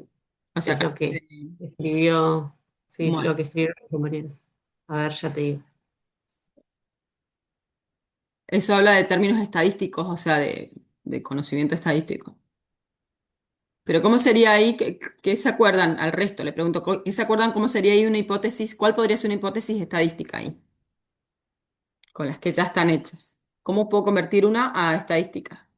o sea, es lo acá, que escribió, sí, bueno. lo que escribieron los compañeros. A ver, ya te digo. Eso habla de términos estadísticos, o sea, de conocimiento estadístico. Pero ¿cómo sería ahí? ¿Qué se acuerdan al resto? Le pregunto, ¿qué se acuerdan cómo sería ahí una hipótesis? ¿Cuál podría ser una hipótesis estadística ahí? Con las que ya están hechas. ¿Cómo puedo convertir una a estadística?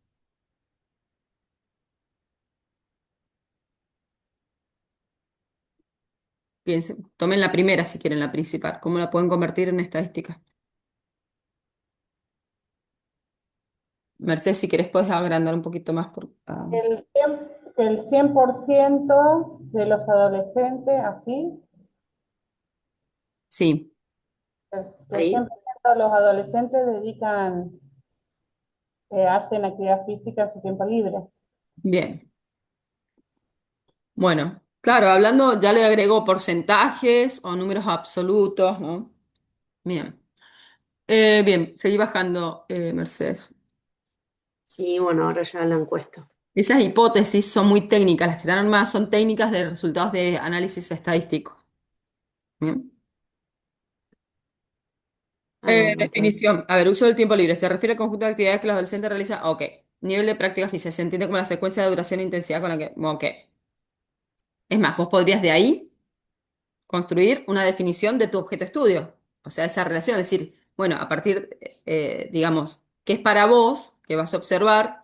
Piensen, tomen la primera si quieren, la principal. ¿Cómo la pueden convertir en estadística? Mercedes, si querés, puedes agrandar un poquito más. El 100% de los adolescentes, así, Sí, que el 100% de los adolescentes hacen actividad física en su tiempo libre. bien. Bueno, claro, hablando, ya le agregó porcentajes o números absolutos, ¿no? Bien. Bien, seguí bajando, Mercedes. Y bueno, ahora ya la encuesta. Esas hipótesis son muy técnicas, las que dan más son técnicas de resultados de análisis estadístico. Bien. Acá. Definición. A ver, uso del tiempo libre. Se refiere al conjunto de actividades que los adolescentes realizan. Ok. Nivel de práctica física. Se entiende como la frecuencia de duración e intensidad con la que. Ok. Es más, vos podrías de ahí construir una definición de tu objeto de estudio. O sea, esa relación. Es decir, bueno, a partir, digamos, ¿qué es para vos que vas a observar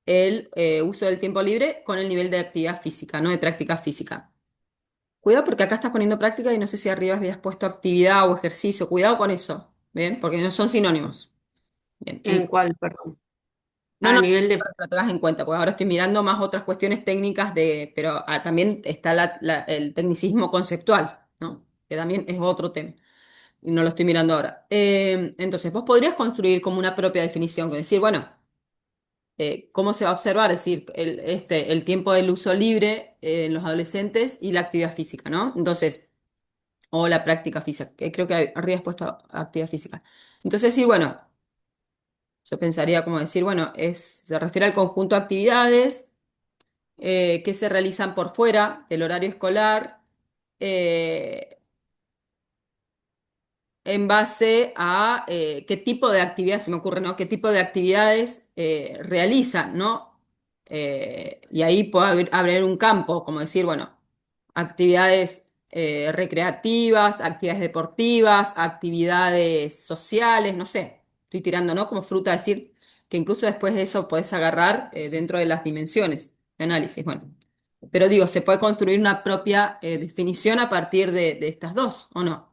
el uso del tiempo libre con el nivel de actividad física, no de práctica física? Cuidado porque acá estás poniendo práctica y no sé si arriba habías puesto actividad o ejercicio. Cuidado con eso, ¿bien? Porque no son sinónimos. Bien. ¿En cuál, perdón? No, A no, nivel de... para que lo tengas en cuenta, porque ahora estoy mirando más otras cuestiones técnicas pero también está el tecnicismo conceptual, ¿no? Que también es otro tema. Y no lo estoy mirando ahora. Entonces, vos podrías construir como una propia definición, decir, bueno, ¿cómo se va a observar? Es decir, el tiempo del uso libre en los adolescentes y la actividad física, ¿no? Entonces, o la práctica física, que creo que arriba has puesto actividad física. Entonces, sí, bueno, yo pensaría como decir, bueno, se refiere al conjunto de actividades que se realizan por fuera del horario escolar, eh, en base a qué tipo de actividades, se me ocurre, ¿no? ¿Qué tipo de actividades realizan, ¿no? Y ahí puede haber un campo, como decir, bueno, actividades recreativas, actividades deportivas, actividades sociales, no sé, estoy tirando, ¿no? Como fruta, decir que incluso después de eso podés agarrar dentro de las dimensiones de análisis, bueno. Pero digo, se puede construir una propia definición a partir de estas dos, ¿o no?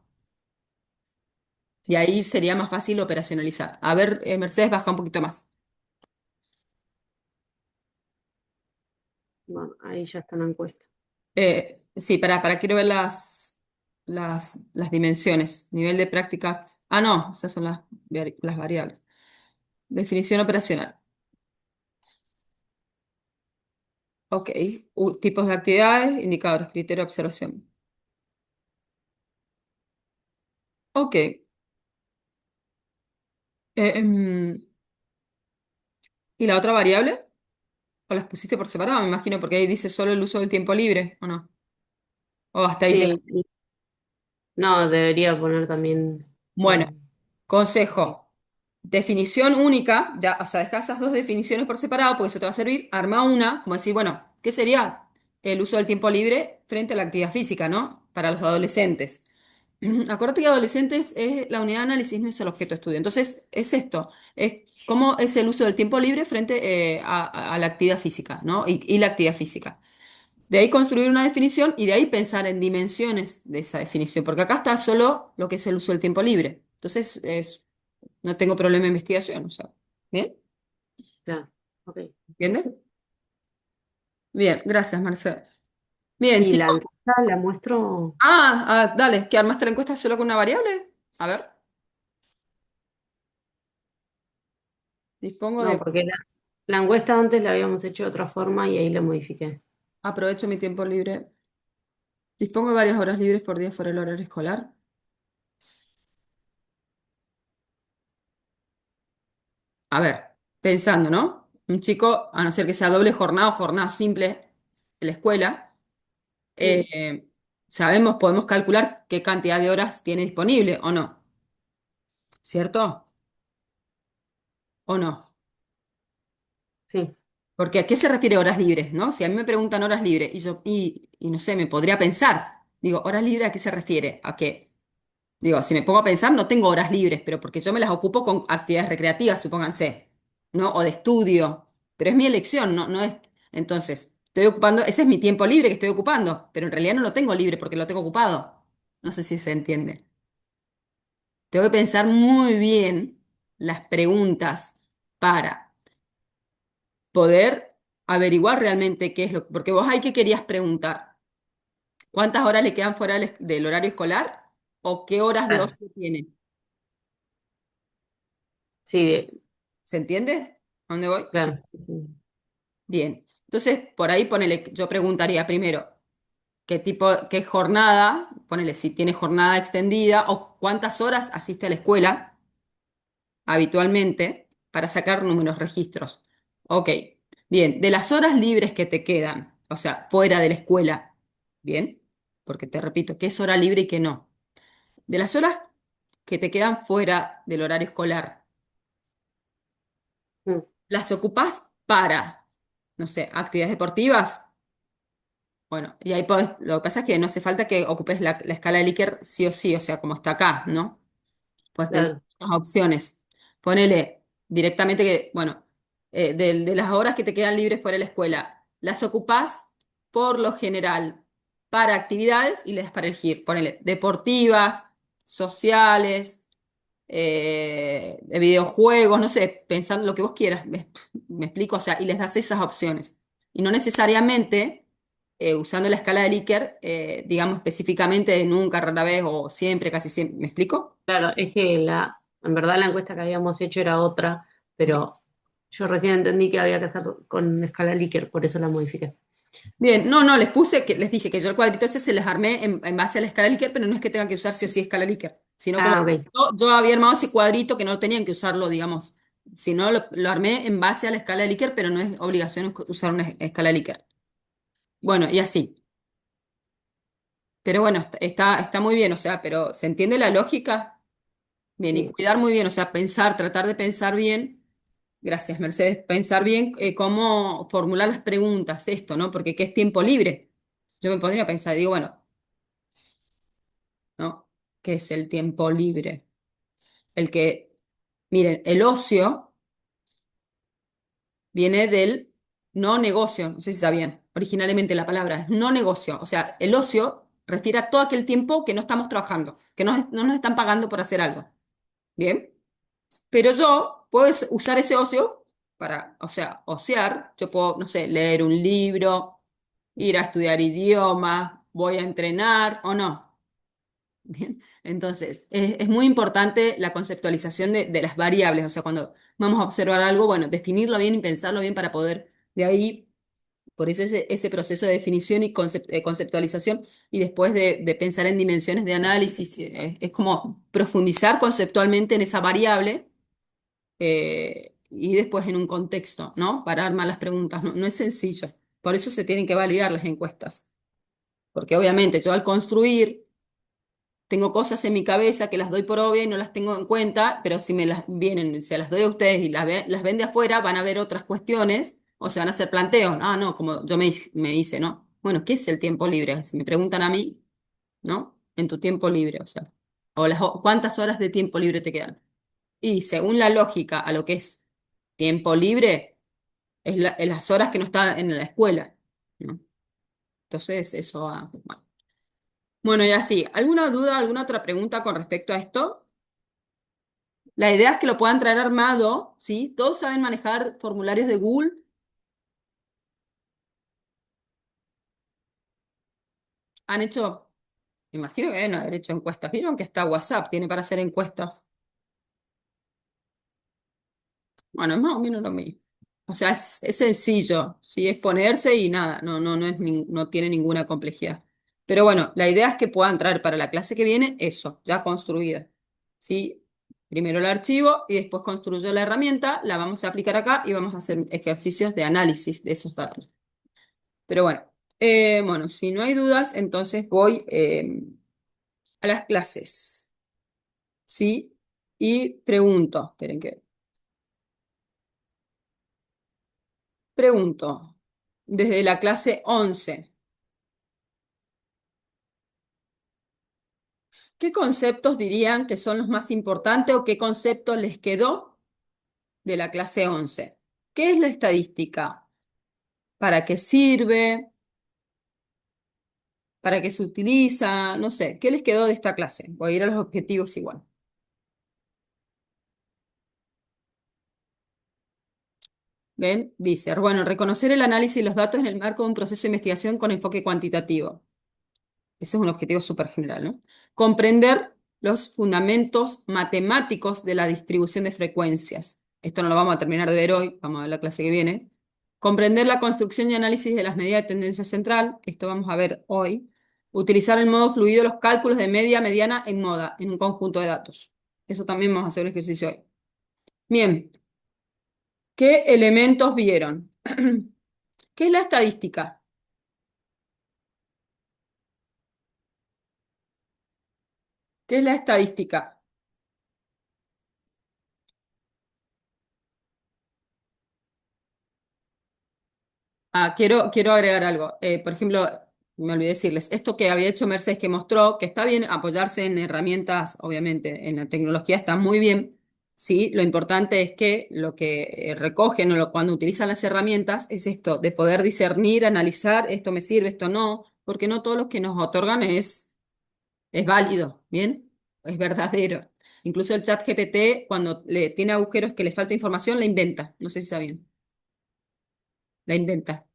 Y ahí sería más fácil operacionalizar. A ver, Mercedes, baja un poquito más. Bueno, ahí ya está la encuesta. Sí, quiero ver las dimensiones. Nivel de práctica. Ah, no, esas son las variables. Definición operacional. Ok. Tipos de actividades, indicadores, criterio de observación. Ok. Em, ¿Y la otra variable? ¿O las pusiste por separado? Me imagino, porque ahí dice solo el uso del tiempo libre, ¿o no? O hasta ahí llega. Sí, no, debería poner también... Bueno, eh, consejo. Definición única, ya, o sea, deja esas dos definiciones por separado porque eso te va a servir. Arma una, como decir, bueno, ¿qué sería el uso del tiempo libre frente a la actividad física, ¿no? Para los adolescentes. Acuérdate que adolescentes es la unidad de análisis, no es el objeto de estudio. Entonces, es esto, es cómo es el uso del tiempo libre frente a la actividad física, ¿no? Y la actividad física. De ahí construir una definición y de ahí pensar en dimensiones de esa definición, porque acá está solo lo que es el uso del tiempo libre. Entonces, es. No tengo problema de investigación, o sea, ¿bien? Claro, ok. ¿Entiendes? Bien, gracias, Marcela. Bien, ¿Y la chicos. encuesta la muestro? Dale, ¿que armaste la encuesta solo con una variable? A ver, dispongo No, de... porque la encuesta antes la habíamos hecho de otra forma y ahí la modifiqué. Aprovecho mi tiempo libre. Dispongo de varias horas libres por día fuera del horario escolar. A ver, pensando, ¿no? Un chico, a no ser que sea doble jornada o jornada simple en la escuela, Mm, sabemos, podemos calcular qué cantidad de horas tiene disponible o no, ¿cierto? ¿O no? sí, Porque ¿a qué se refiere horas libres, no? Si a mí me preguntan horas libres y yo, y no sé, me podría pensar, digo, ¿horas libres a qué se refiere? ¿A qué? Digo, si me pongo a pensar, no tengo horas libres, pero porque yo me las ocupo con actividades recreativas, supónganse, ¿no? O de estudio, pero es mi elección, no es. Entonces, estoy ocupando, ese es mi tiempo libre que estoy ocupando, pero en realidad no lo tengo libre porque lo tengo ocupado. No sé si se entiende. Tengo que pensar muy bien las preguntas para poder averiguar realmente qué es lo, porque vos ahí que querías preguntar, ¿cuántas horas le quedan fuera del horario escolar? ¿O qué horas de claro, ocio tienen? sí, ¿Se entiende? ¿A dónde voy? claro, sí, sí. Bien. Entonces, por ahí ponele, yo preguntaría primero, ¿qué tipo, qué jornada? Ponele si tiene jornada extendida o cuántas horas asiste a la escuela habitualmente para sacar números registros. Ok. Bien, de las horas libres que te quedan, o sea, fuera de la escuela, ¿bien? Porque te repito, ¿qué es hora libre y qué no? De las horas que te quedan fuera del horario escolar, Mm, ¿las ocupás para, no sé, actividades deportivas? Bueno, y ahí podés, lo que pasa es que no hace falta que ocupes la escala de Likert sí o sí, o sea, como está acá, ¿no? Puedes pensar claro, en otras opciones. Ponele directamente que, bueno, de las horas que te quedan libres fuera de la escuela, las ocupás por lo general para actividades y les das para elegir. Ponele deportivas, sociales, de videojuegos, no sé, pensando lo que vos quieras, me explico, o sea, y les das esas opciones. Y no necesariamente usando la escala de Likert, digamos específicamente de nunca, rara vez o siempre, casi siempre, ¿me explico? claro, es que en verdad la encuesta que habíamos hecho era otra, Bien. pero yo recién entendí que había que hacer con escala Likert, por eso la modifiqué. Bien, no, les puse que les dije que yo el cuadrito ese se les armé en base a la escala Likert, pero no es que tengan que usar sí o sí escala Likert, sino como Ah, ok, yo había armado ese cuadrito que no tenían que usarlo, digamos, sino lo armé en base a la escala de Likert, pero no es obligación usar una escala Likert. Bueno, y así. Pero bueno, está muy bien, o sea, pero ¿se entiende la lógica? Bien, y sí, cuidar muy bien, o sea, pensar, tratar de pensar bien. Gracias, Mercedes. Pensar bien cómo formular las preguntas, esto, ¿no? Porque ¿qué es tiempo libre? Yo me podría pensar, digo, bueno, ¿no? ¿Qué es el tiempo libre? El que, miren, el ocio viene del no negocio, no sé si sabían, originalmente la palabra es no negocio, o sea, el ocio refiere a todo aquel tiempo que no estamos trabajando, que no nos están pagando por hacer algo, ¿bien? Pero yo puedo usar ese ocio para, o sea, ocear, yo puedo, no sé, leer un libro, ir a estudiar idiomas, voy a entrenar o no. Bien, entonces, es muy importante la conceptualización de las variables, o sea, cuando vamos a observar algo, bueno, definirlo bien y pensarlo bien para poder, de ahí, por eso ese proceso de definición y conceptualización y después de pensar en dimensiones de análisis, es como profundizar conceptualmente en esa variable y después en un contexto, ¿no? Para armar las preguntas, no es sencillo, por eso se tienen que validar las encuestas, porque obviamente yo al construir tengo cosas en mi cabeza que las doy por obvia y no las tengo en cuenta, pero si me las vienen, se las doy a ustedes y las ven de afuera, van a ver otras cuestiones o se van a hacer planteos. Ah, no, como yo me hice, ¿no? Bueno, ¿qué es el tiempo libre? Si me preguntan a mí, ¿no? En tu tiempo libre, o sea, ¿cuántas horas de tiempo libre te quedan? Y según la lógica, a lo que es tiempo libre, es las horas que no está en la escuela, ¿no? Entonces, eso, bueno. Bueno, y así, ¿alguna duda, alguna otra pregunta con respecto a esto? La idea es que lo puedan traer armado, ¿sí? Todos saben manejar formularios de Google. Han hecho, me imagino que deben haber hecho encuestas. Vieron que está WhatsApp, tiene para hacer encuestas. Bueno, es más o menos lo mismo. O sea, es sencillo, ¿sí? Es ponerse y nada, no tiene ninguna complejidad. Pero bueno, la idea es que puedan traer para la clase que viene eso, ya construida, ¿sí? Primero el archivo y después construyo la herramienta, la vamos a aplicar acá y vamos a hacer ejercicios de análisis de esos datos. Pero bueno, si no hay dudas, entonces voy a las clases, ¿sí? Y pregunto, esperen que pregunto, desde la clase 11, ¿qué conceptos dirían que son los más importantes o qué conceptos les quedó de la clase 11? ¿Qué es la estadística? ¿Para qué sirve? ¿Para qué se utiliza? No sé, ¿qué les quedó de esta clase? Voy a ir a los objetivos igual. ¿Ven? Dice, bueno, reconocer el análisis de los datos en el marco de un proceso de investigación con enfoque cuantitativo. Ese es un objetivo súper general, ¿no? Comprender los fundamentos matemáticos de la distribución de frecuencias. Esto no lo vamos a terminar de ver hoy, vamos a ver la clase que viene. Comprender la construcción y análisis de las medidas de tendencia central. Esto vamos a ver hoy. Utilizar en modo fluido los cálculos de media, mediana en moda, en un conjunto de datos. Eso también vamos a hacer un ejercicio hoy. Bien, ¿qué elementos vieron? ¿Qué es la estadística? ¿Qué es la estadística? Quiero agregar algo. Por ejemplo, me olvidé decirles, esto que había hecho Mercedes que mostró, que está bien apoyarse en herramientas, obviamente, en la tecnología está muy bien, ¿sí? Lo importante es que lo que recogen cuando utilizan las herramientas es esto, de poder discernir, analizar, esto me sirve, esto no, porque no todo lo que nos otorgan es válido, ¿bien? Es verdadero. Incluso el chat GPT, cuando le tiene agujeros que le falta información, la inventa. No sé si sabían. La inventa.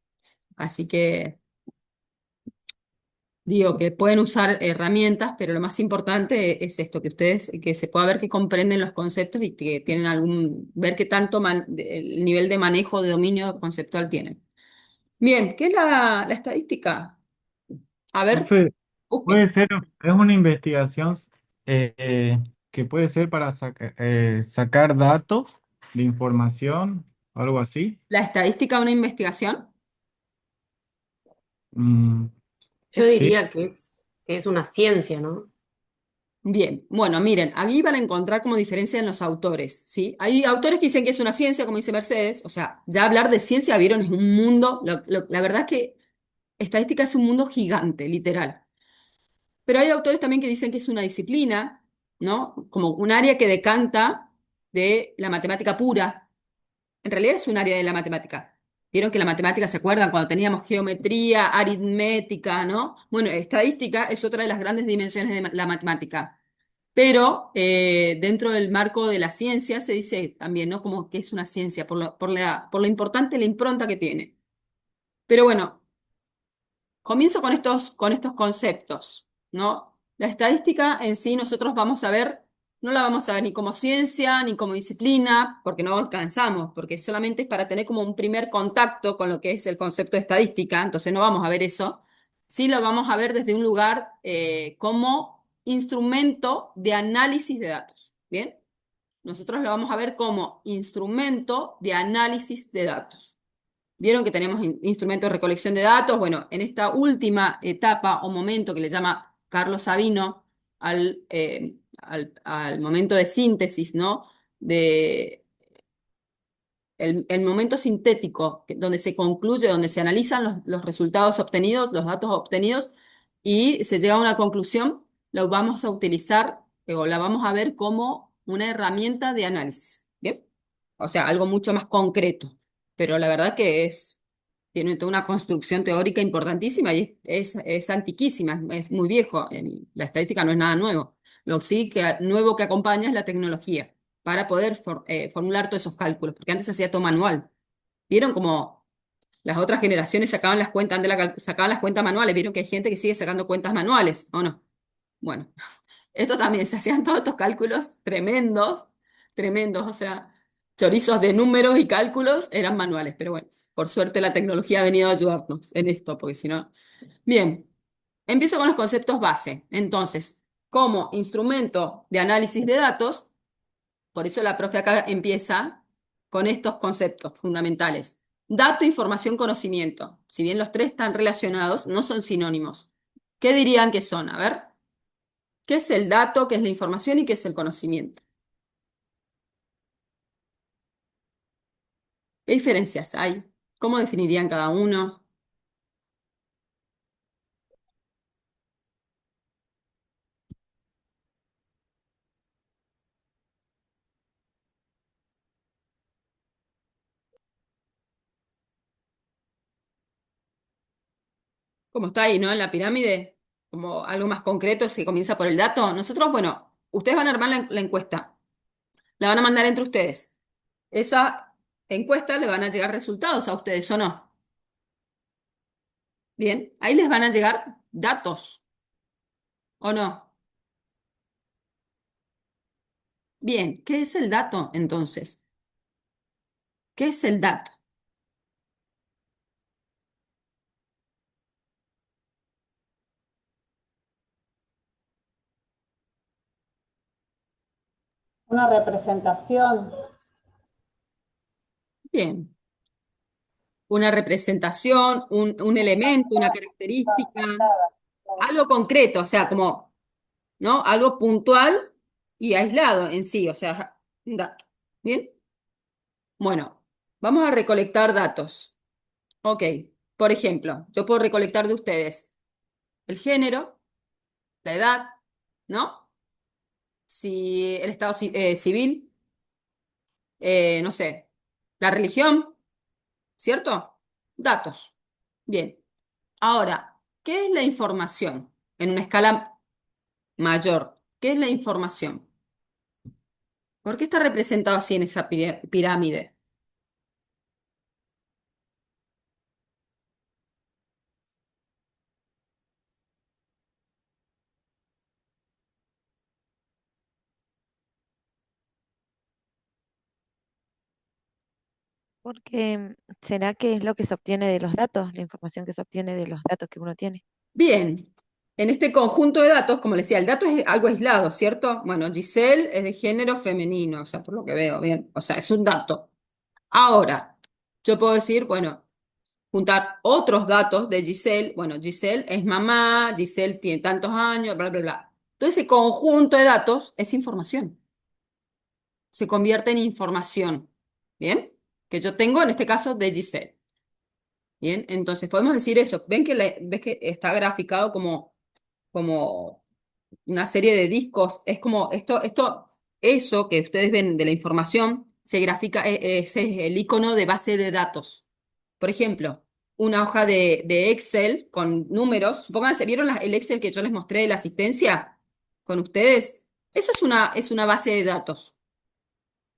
Así que digo que pueden usar herramientas, pero lo más importante es esto, que ustedes, que se pueda ver que comprenden los conceptos y que tienen ver qué tanto el nivel de manejo, de dominio conceptual tienen. Bien, ¿qué es la estadística? A ver, Profe, busquen. puede ser, es una investigación que puede ser para sacar datos de información, algo así. ¿La estadística de una investigación? Mm, Yo sí. diría que es una ciencia, ¿no? Bien, bueno, miren, aquí van a encontrar como diferencia en los autores, ¿sí? Hay autores que dicen que es una ciencia, como dice Mercedes, o sea, ya hablar de ciencia, vieron, es un mundo, la verdad es que estadística es un mundo gigante, literal. Pero hay autores también que dicen que es una disciplina, ¿no? Como un área que decanta de la matemática pura. En realidad es un área de la matemática. Vieron que la matemática, ¿se acuerdan? Cuando teníamos geometría, aritmética, ¿no? Bueno, estadística es otra de las grandes dimensiones de la matemática. Pero dentro del marco de la ciencia se dice también, ¿no? Como que es una ciencia por lo importante, la impronta que tiene. Pero bueno, comienzo con estos conceptos, ¿no? La estadística en sí nosotros vamos a ver, no la vamos a ver ni como ciencia ni como disciplina, porque no alcanzamos, porque solamente es para tener como un primer contacto con lo que es el concepto de estadística, entonces no vamos a ver eso. Sí lo vamos a ver desde un lugar como instrumento de análisis de datos, ¿bien? Nosotros lo vamos a ver como instrumento de análisis de datos. Vieron que tenemos instrumentos de recolección de datos. Bueno, en esta última etapa o momento que le llama Carlos Sabino al momento de síntesis, ¿no? De el momento sintético, donde se concluye, donde se analizan los resultados obtenidos, los datos obtenidos, y se llega a una conclusión, lo vamos a utilizar o la vamos a ver como una herramienta de análisis. ¿Bien? O sea, algo mucho más concreto. Pero la verdad que tiene toda una construcción teórica importantísima y es antiquísima, es muy viejo. La estadística no es nada nuevo. Lo sí que nuevo que acompaña es la tecnología. para poder formular todos esos cálculos, porque antes se hacía todo manual. ¿Vieron cómo las otras generaciones sacaban las cuentas, sacaban las cuentas manuales? ¿Vieron que hay gente que sigue sacando cuentas manuales, o no? Bueno, esto también, se hacían todos estos cálculos tremendos, tremendos, o sea, chorizos de números y cálculos eran manuales, pero bueno, por suerte la tecnología ha venido a ayudarnos en esto, porque si no... Bien, empiezo con los conceptos base. Entonces, como instrumento de análisis de datos, por eso la profe acá empieza con estos conceptos fundamentales. Dato, información, conocimiento. Si bien los tres están relacionados, no son sinónimos. ¿Qué dirían que son? A ver, ¿qué es el dato, qué es la información y qué es el conocimiento? ¿Qué diferencias hay? ¿Cómo definirían cada uno? ¿Cómo está ahí, no? En la pirámide, como algo más concreto, se comienza por el dato. Nosotros, bueno, ustedes van a armar la encuesta. La van a mandar entre ustedes. Esa encuesta le van a llegar resultados a ustedes, ¿o no? Bien, ahí les van a llegar datos, ¿o no? Bien, ¿qué es el dato entonces? ¿Qué es el dato? Una representación. Bien, una representación, un elemento, una característica, algo concreto, o sea, como, ¿no? Algo puntual y aislado en sí, o sea, un dato. Bien, bueno, vamos a recolectar datos. Ok, por ejemplo, yo puedo recolectar de ustedes el género, la edad, ¿no? Si el estado civil, no sé, la religión, ¿cierto? Datos. Bien. Ahora, ¿qué es la información? En una escala mayor, ¿qué es la información? ¿Por qué está representado así en esa pirámide? Porque ¿será que es lo que se obtiene de los datos, la información que se obtiene de los datos que uno tiene? Bien. En este conjunto de datos, como le decía, el dato es algo aislado, ¿cierto? Bueno, Giselle es de género femenino, o sea, por lo que veo, bien. O sea, es un dato. Ahora, yo puedo decir, bueno, juntar otros datos de Giselle. Bueno, Giselle es mamá, Giselle tiene tantos años, bla, bla, bla. Todo ese conjunto de datos es información. Se convierte en información. ¿Bien? Que yo tengo en este caso de Giselle. Bien, entonces podemos decir eso. Ven que, ves que está graficado como una serie de discos. Es como eso que ustedes ven de la información se grafica, ese es el icono de base de datos. Por ejemplo, una hoja de Excel con números. Supónganse, ¿vieron el Excel que yo les mostré de la asistencia con ustedes? Eso es una base de datos.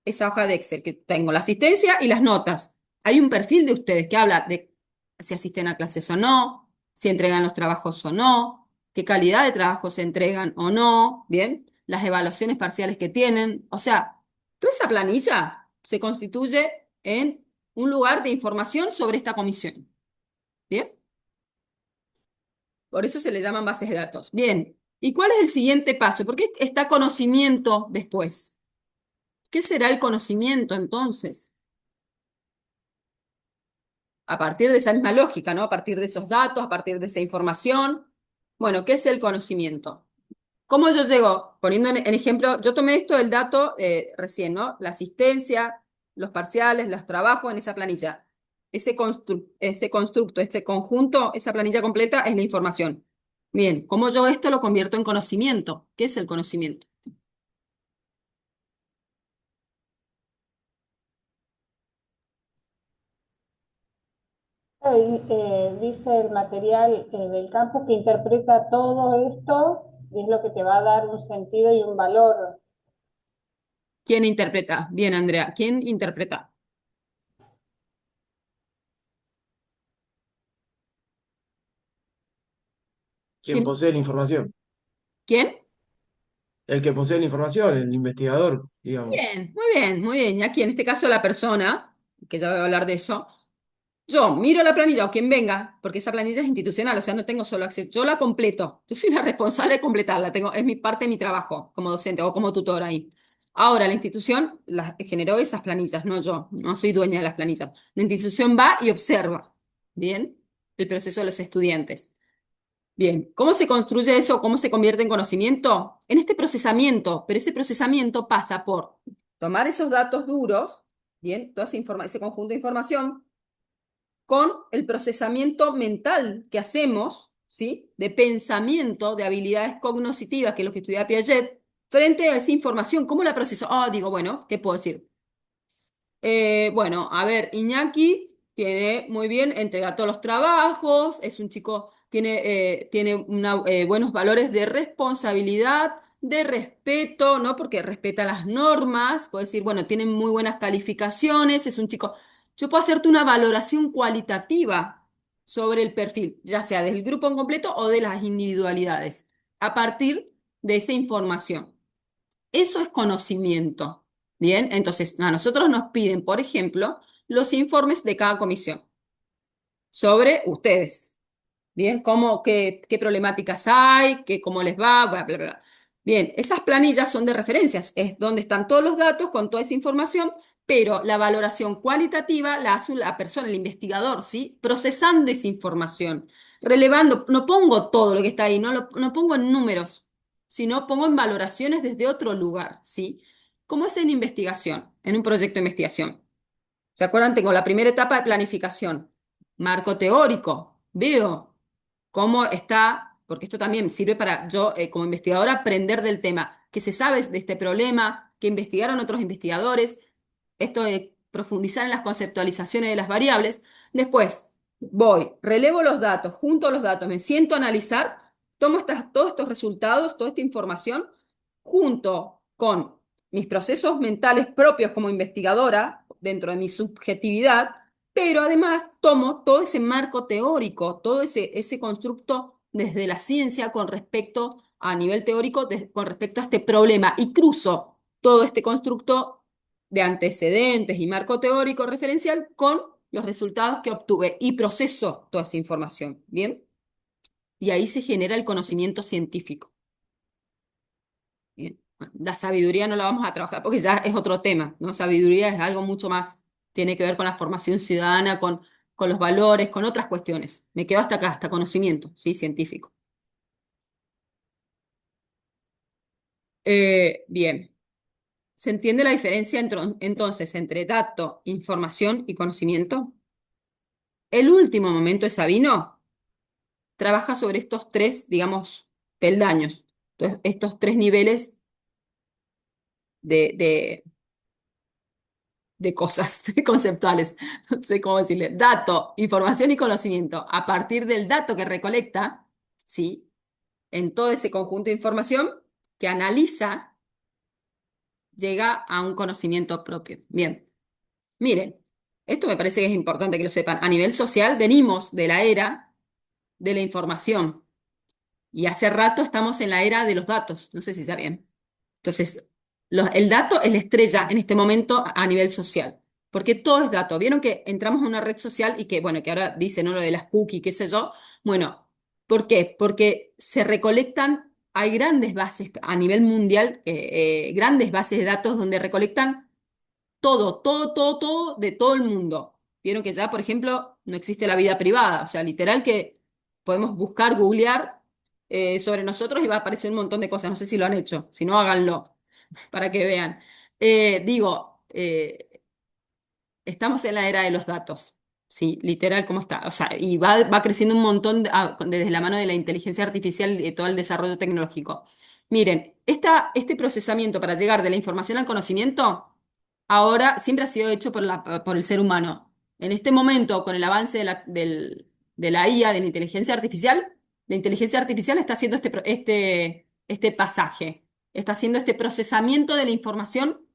Esa hoja de Excel que tengo la asistencia y las notas. Hay un perfil de ustedes que habla de si asisten a clases o no, si entregan los trabajos o no, qué calidad de trabajo se entregan o no, ¿bien? Las evaluaciones parciales que tienen. O sea, toda esa planilla se constituye en un lugar de información sobre esta comisión. ¿Bien? Por eso se le llaman bases de datos. Bien. ¿Y cuál es el siguiente paso? ¿Por qué está conocimiento después? ¿Qué será el conocimiento entonces? A partir de esa misma lógica, ¿no? A partir de esos datos, a partir de esa información. Bueno, ¿qué es el conocimiento? ¿Cómo yo llego? Poniendo en ejemplo, yo tomé esto del dato recién, ¿no? La asistencia, los parciales, los trabajos en esa planilla. Ese constructo, este conjunto, esa planilla completa es la información. Bien, ¿cómo yo esto lo convierto en conocimiento? ¿Qué es el conocimiento? Dice el material del campo que interpreta todo esto y es lo que te va a dar un sentido y un valor. ¿Quién interpreta? Bien, Andrea. ¿Quién interpreta? Quien ¿Quién? posee la información. ¿Quién? El que posee la información, el investigador, digamos. Bien, muy bien, muy bien. Y aquí en este caso la persona, que ya voy a hablar de eso, yo miro la planilla o quien venga, porque esa planilla es institucional, o sea, no tengo solo acceso, yo la completo. Yo soy la responsable de completarla, es mi parte de mi trabajo como docente o como tutora ahí. Ahora, la institución generó esas planillas, no yo, no soy dueña de las planillas. La institución va y observa, ¿bien? El proceso de los estudiantes. Bien, ¿cómo se construye eso? ¿Cómo se convierte en conocimiento? En este procesamiento, pero ese procesamiento pasa por tomar esos datos duros, bien, ese conjunto de información, con el procesamiento mental que hacemos, ¿sí? De pensamiento, de habilidades cognitivas, que es lo que estudia Piaget, frente a esa información. ¿Cómo la proceso? Ah, digo, bueno, ¿qué puedo decir? Bueno, a ver, Iñaki tiene muy bien, entrega todos los trabajos, es un chico, tiene buenos valores de responsabilidad, de respeto, ¿no? Porque respeta las normas, puedo decir, bueno, tiene muy buenas calificaciones, es un chico. Yo puedo hacerte una valoración cualitativa sobre el perfil, ya sea del grupo en completo o de las individualidades, a partir de esa información. Eso es conocimiento. Bien, entonces a nosotros nos piden, por ejemplo, los informes de cada comisión sobre ustedes. Bien, qué problemáticas hay, cómo les va, bla, bla, bla. Bien, esas planillas son de referencias, es donde están todos los datos con toda esa información, pero la valoración cualitativa la hace la persona, el investigador, ¿sí? Procesando esa información, relevando, no pongo todo lo que está ahí, no pongo en números, sino pongo en valoraciones desde otro lugar, ¿sí? ¿Cómo es en investigación, en un proyecto de investigación? ¿Se acuerdan? Tengo la primera etapa de planificación, marco teórico, veo cómo está, porque esto también sirve para yo, como investigadora, aprender del tema, que se sabe de este problema, que investigaron otros investigadores, esto de profundizar en las conceptualizaciones de las variables. Después voy, relevo los datos, junto los datos, me siento a analizar, tomo todos estos resultados, toda esta información, junto con mis procesos mentales propios como investigadora, dentro de mi subjetividad, pero además tomo todo ese marco teórico, todo ese constructo desde la ciencia con respecto a nivel teórico, con respecto a este problema y cruzo todo este constructo de antecedentes y marco teórico referencial con los resultados que obtuve y proceso toda esa información, ¿bien? Y ahí se genera el conocimiento científico. Bien. Bueno, la sabiduría no la vamos a trabajar porque ya es otro tema, ¿no? Sabiduría es algo mucho más, tiene que ver con la formación ciudadana, con los valores, con otras cuestiones. Me quedo hasta acá, hasta conocimiento, ¿sí? Científico. Bien. ¿Se entiende la diferencia entonces entre dato, información y conocimiento? El último momento de Sabino trabaja sobre estos tres, digamos, peldaños, entonces, estos tres niveles de, de cosas conceptuales, no sé cómo decirle, dato, información y conocimiento. A partir del dato que recolecta, ¿sí? En todo ese conjunto de información que analiza, llega a un conocimiento propio. Bien, miren, esto me parece que es importante que lo sepan. A nivel social venimos de la era de la información y hace rato estamos en la era de los datos, no sé si sabían. Entonces, el dato es la estrella en este momento a nivel social, porque todo es dato. Vieron que entramos en una red social y que, bueno, que ahora dice, ¿no? Lo de las cookies, qué sé yo. Bueno, ¿por qué? Porque se recolectan, hay grandes bases a nivel mundial, grandes bases de datos donde recolectan todo de todo el mundo. Vieron que ya, por ejemplo, no existe la vida privada, o sea, literal que podemos buscar, googlear sobre nosotros y va a aparecer un montón de cosas. No sé si lo han hecho, si no, háganlo para que vean. Digo, estamos en la era de los datos, sí, literal, ¿cómo está? O sea, y va creciendo un montón desde la mano de la inteligencia artificial y todo el desarrollo tecnológico. Miren, este procesamiento para llegar de la información al conocimiento, ahora siempre ha sido hecho por el ser humano. En este momento, con el avance de la IA, de la inteligencia artificial está haciendo este pasaje, está haciendo este procesamiento de la información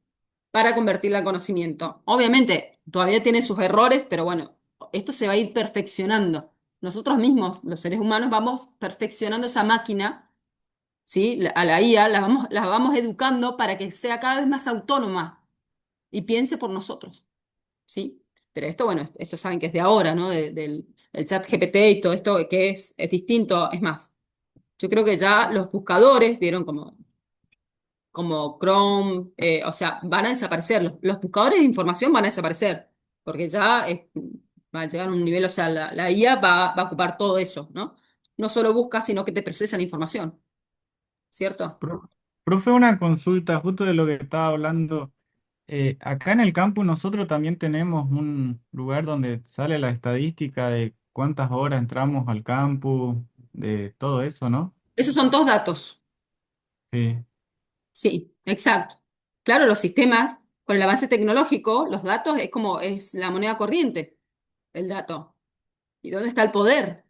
para convertirla en conocimiento. Obviamente, todavía tiene sus errores, pero bueno, esto se va a ir perfeccionando. Nosotros mismos, los seres humanos, vamos perfeccionando esa máquina, ¿sí? A la IA la vamos educando para que sea cada vez más autónoma y piense por nosotros, ¿sí? Pero esto, bueno, esto saben que es de ahora, ¿no? Del el chat GPT y todo esto que es distinto. Es más, yo creo que ya los buscadores vieron como Chrome, o sea, van a desaparecer. Los buscadores de información van a desaparecer, porque ya va a llegar a un nivel, o sea, la IA va a ocupar todo eso, ¿no? No solo busca, sino que te procesa la información, ¿cierto? Pro- Profe, una consulta justo de lo que estaba hablando. Acá en el campus nosotros también tenemos un lugar donde sale la estadística de cuántas horas entramos al campus, de todo eso, ¿no? Esos son todos datos. Sí. Sí, exacto. Claro, los sistemas, con el avance tecnológico, los datos es la moneda corriente, el dato. ¿Y dónde está el poder?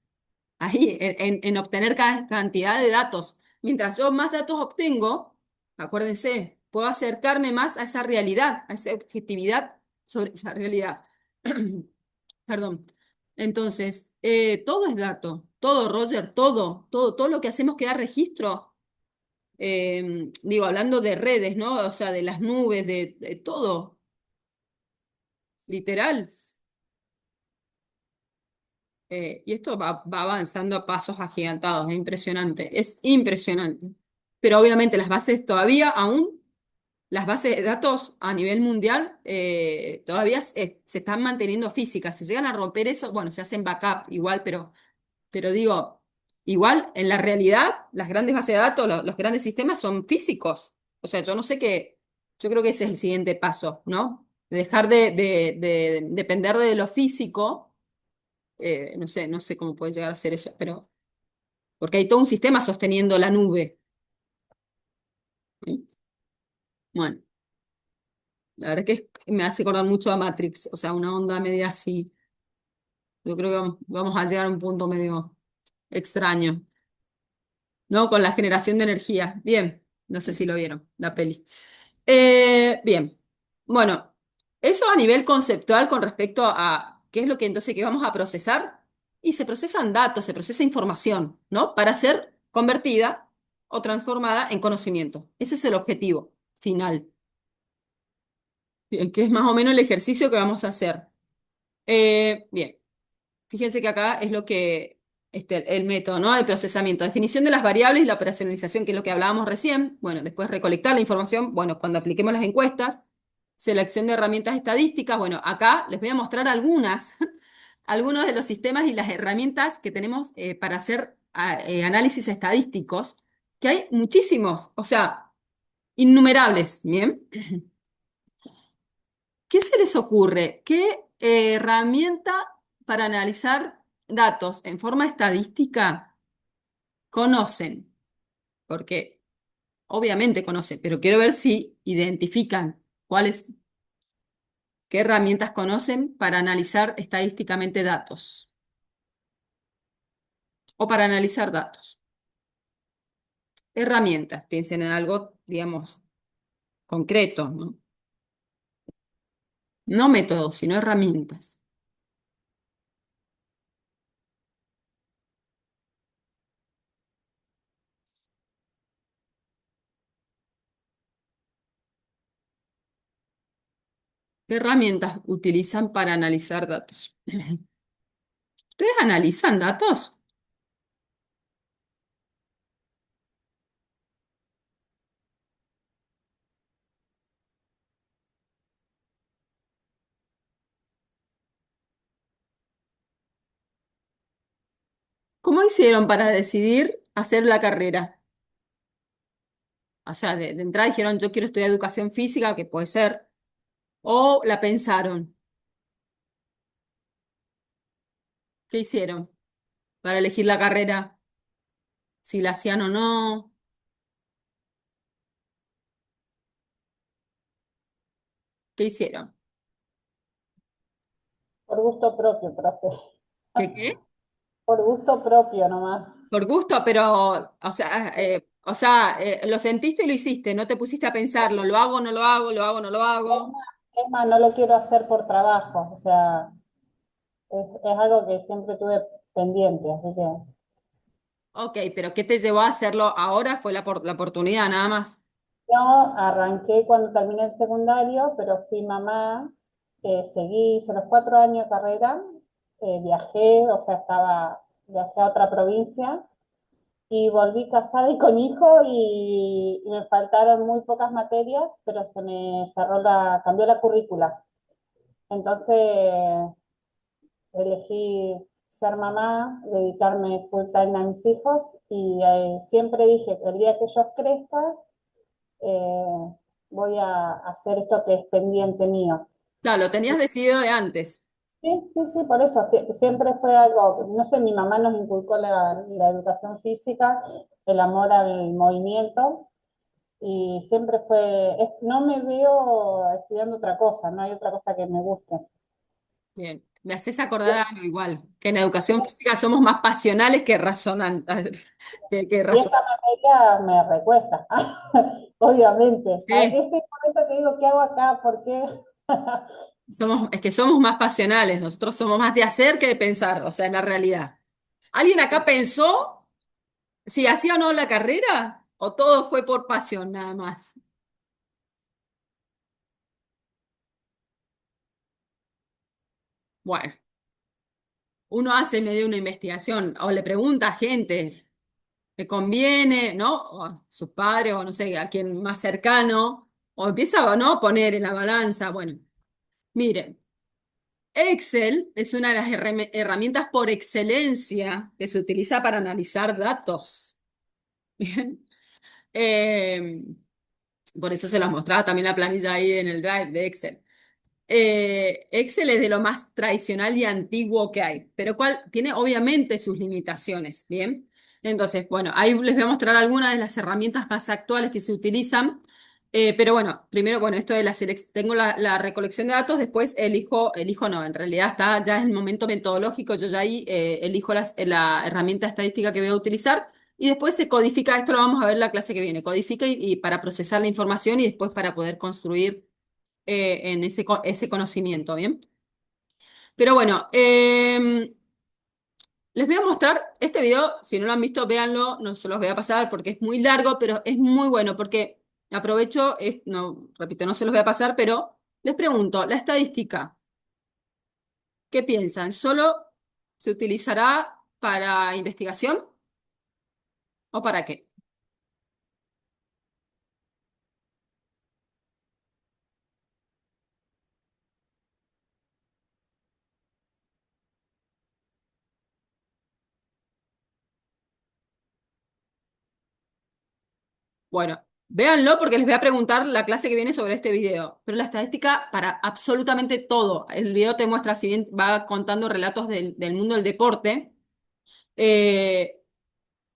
Ahí, en obtener cada cantidad de datos. Mientras yo más datos obtengo, acuérdense, puedo acercarme más a esa realidad, a esa objetividad sobre esa realidad. Perdón. Entonces, todo es dato, todo, Roger, todo lo que hacemos queda registro. Digo, hablando de redes, ¿no? O sea, de las nubes, de todo, literal. Y esto va avanzando a pasos agigantados, es impresionante, es impresionante. Pero obviamente las bases todavía, aún, las bases de datos a nivel mundial, todavía se están manteniendo físicas. Si llegan a romper eso, bueno, se hacen backup igual, pero digo, igual en la realidad, las grandes bases de datos, los grandes sistemas son físicos. O sea, yo no sé qué, yo creo que ese es el siguiente paso, ¿no? Dejar de depender de lo físico. No sé cómo puede llegar a ser eso, pero porque hay todo un sistema sosteniendo la nube. ¿Sí? Bueno, la verdad que me hace acordar mucho a Matrix, o sea, una onda media así. Yo creo que vamos a llegar a un punto medio extraño, ¿no? Con la generación de energía. Bien, no sé si lo vieron, la peli. Bien, bueno, eso a nivel conceptual con respecto a qué es lo que entonces que vamos a procesar. Y se procesan datos, se procesa información, ¿no? Para ser convertida o transformada en conocimiento. Ese es el objetivo final. Bien, que es más o menos el ejercicio que vamos a hacer. Bien. Fíjense que acá es lo que, el método, ¿no? De procesamiento, definición de las variables y la operacionalización, que es lo que hablábamos recién. Bueno, después recolectar la información, bueno, cuando apliquemos las encuestas, selección de herramientas estadísticas. Bueno, acá les voy a mostrar algunos de los sistemas y las herramientas que tenemos para hacer análisis estadísticos, que hay muchísimos, o sea, innumerables, ¿bien? ¿Qué se les ocurre? ¿Qué herramienta para analizar datos en forma estadística conocen? Porque obviamente conocen, pero quiero ver si identifican qué herramientas conocen para analizar estadísticamente datos o para analizar datos. Herramientas, piensen en algo, digamos, concreto, ¿no? No métodos, sino herramientas. ¿Qué herramientas utilizan para analizar datos? ¿Ustedes analizan datos? ¿Cómo hicieron para decidir hacer la carrera? O sea, de entrada dijeron, yo quiero estudiar educación física, que puede ser, o la pensaron. ¿Qué hicieron para elegir la carrera? Si la hacían o no. ¿Qué hicieron? Por gusto propio, profe. ¿Qué qué? Por gusto propio nomás. Por gusto, pero, o sea, O sea, lo sentiste y lo hiciste, no te pusiste a pensarlo, lo hago, no lo hago, lo hago, no lo hago. Es más, no lo quiero hacer por trabajo, o sea, es algo que siempre tuve pendiente, así que Ok, pero ¿qué te llevó a hacerlo ahora? Fue la oportunidad, nada más. yo arranqué cuando terminé el secundario, pero fui mamá, seguí, hice los 4 años de carrera, viajé, o sea, viajé a otra provincia y volví casada y con hijo y me faltaron muy pocas materias, pero se me cambió la currícula. Entonces elegí ser mamá, dedicarme full time a mis hijos y siempre dije que el día que ellos crezcan eh, voy a hacer esto que es pendiente mío. Claro, lo tenías decidido de antes. Sí, sí, sí, por eso siempre fue algo, no sé, mi mamá nos inculcó la educación física, el amor al movimiento y siempre no me veo estudiando otra cosa, no hay otra cosa que me guste. Bien, me haces acordar a algo igual, que en educación física somos más pasionales que razonantes. Que Y esta materia me recuesta, obviamente. Sí, Este momento que digo, ¿qué hago acá? ¿Por qué? es que somos más pasionales, nosotros somos más de hacer que de pensar, o sea, en la realidad. ¿Alguien acá pensó si hacía o no la carrera? ¿O todo fue por pasión nada más? Bueno, uno hace medio una investigación o le pregunta a gente, ¿le conviene, no? O a sus padres o no sé, a quien más cercano, o empieza o no a poner en la balanza. Bueno, miren. Excel es una de las herramientas por excelencia que se utiliza para analizar datos. Bien. Eh, por eso se los mostraba también la planilla ahí en el Drive de Excel. Excel es de lo más tradicional y antiguo que hay, pero cual tiene obviamente sus limitaciones, ¿bien? Entonces, bueno, ahí les voy a mostrar algunas de las herramientas más actuales que se utilizan, pero bueno, primero, bueno, esto de tengo la recolección de datos, después elijo no, en realidad está ya es el momento metodológico, yo ya ahí elijo la herramienta estadística que voy a utilizar. Y después se codifica, esto lo vamos a ver la clase que viene, codifica y para procesar la información y después para poder construir en ese conocimiento, ¿bien? Pero bueno, les voy a mostrar este video, si no lo han visto, véanlo, no se los voy a pasar porque es muy largo, pero es muy bueno porque aprovecho, no, repito, no se los voy a pasar, pero les pregunto, la estadística, ¿qué piensan? ¿Solo se utilizará para investigación o para qué? Bueno, véanlo porque les voy a preguntar la clase que viene sobre este video. Pero la estadística para absolutamente todo. El video te muestra, si bien va contando relatos del mundo del deporte, eh,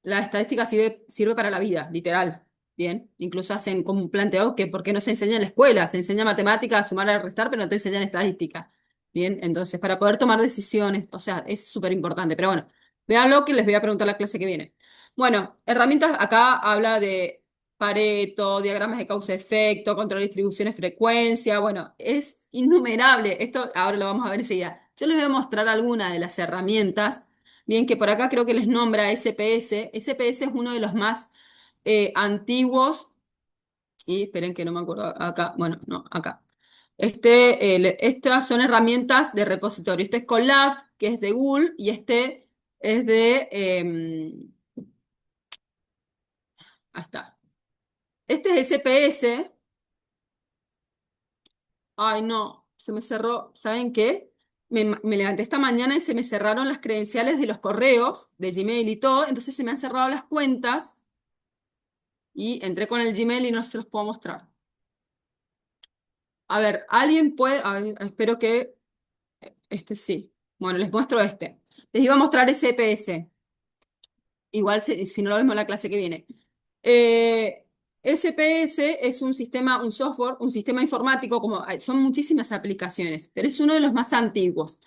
la estadística sirve para la vida, literal. Bien, incluso hacen como un planteo que por qué no se enseña en la escuela, se enseña matemática, a sumar, a restar, pero no te enseñan estadística. Bien, entonces para poder tomar decisiones, o sea, es súper importante. Pero bueno, véanlo que les voy a preguntar la clase que viene. Bueno, herramientas, acá habla de Pareto, diagramas de causa-efecto, control de distribuciones, frecuencia, bueno, es innumerable. Esto ahora lo vamos a ver enseguida. Yo les voy a mostrar algunas de las herramientas. Bien, que por acá creo que les nombra SPS. SPS es uno de los más antiguos. Y esperen que no me acuerdo acá. Bueno, no, acá. Estas son herramientas de repositorio. Este es Colab, que es de Google, y este es de. Ahí está. Este es SPS. Ay, no, se me cerró. ¿Saben qué? Me levanté esta mañana y se me cerraron las credenciales de los correos, de Gmail y todo. Entonces se me han cerrado las cuentas. Y entré con el Gmail y no se los puedo mostrar. A ver, alguien puede, a ver, espero que este sí. Bueno, les muestro este. Les iba a mostrar SPS. Igual si no lo vemos en la clase que viene. SPS es un sistema, un software, un sistema informático, son muchísimas aplicaciones, pero es uno de los más antiguos.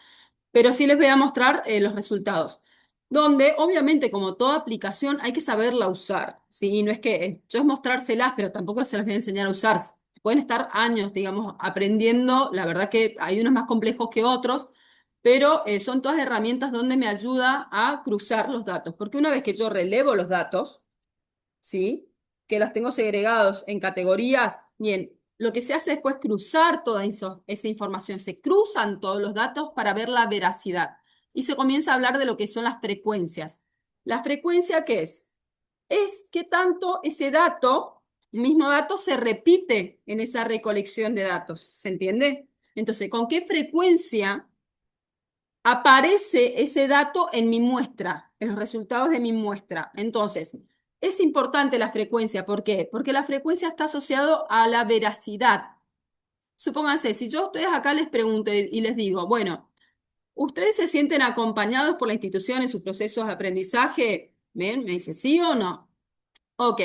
Pero sí les voy a mostrar los resultados. donde obviamente como toda aplicación hay que saberla usar, ¿sí? No es que yo es mostrárselas, pero tampoco se las voy a enseñar a usar. Pueden estar años, digamos, aprendiendo, la verdad que hay unos más complejos que otros, pero son todas herramientas donde me ayuda a cruzar los datos, porque una vez que yo relevo los datos, ¿sí? Que los tengo segregados en categorías. Bien, lo que se hace después es cruzar toda esa información. Se cruzan todos los datos para ver la veracidad. Y se comienza a hablar de lo que son las frecuencias. ¿La frecuencia qué es? Es que tanto ese dato, el mismo dato, se repite en esa recolección de datos. ¿Se entiende? Entonces, ¿con qué frecuencia aparece ese dato en mi muestra, en los resultados de mi muestra? Entonces, es importante la frecuencia. ¿Por qué? Porque la frecuencia está asociado a la veracidad. Supónganse, si yo a ustedes acá les pregunto y les digo, bueno, ¿ustedes se sienten acompañados por la institución en sus procesos de aprendizaje? ¿Ven? Me dice sí o no. Ok.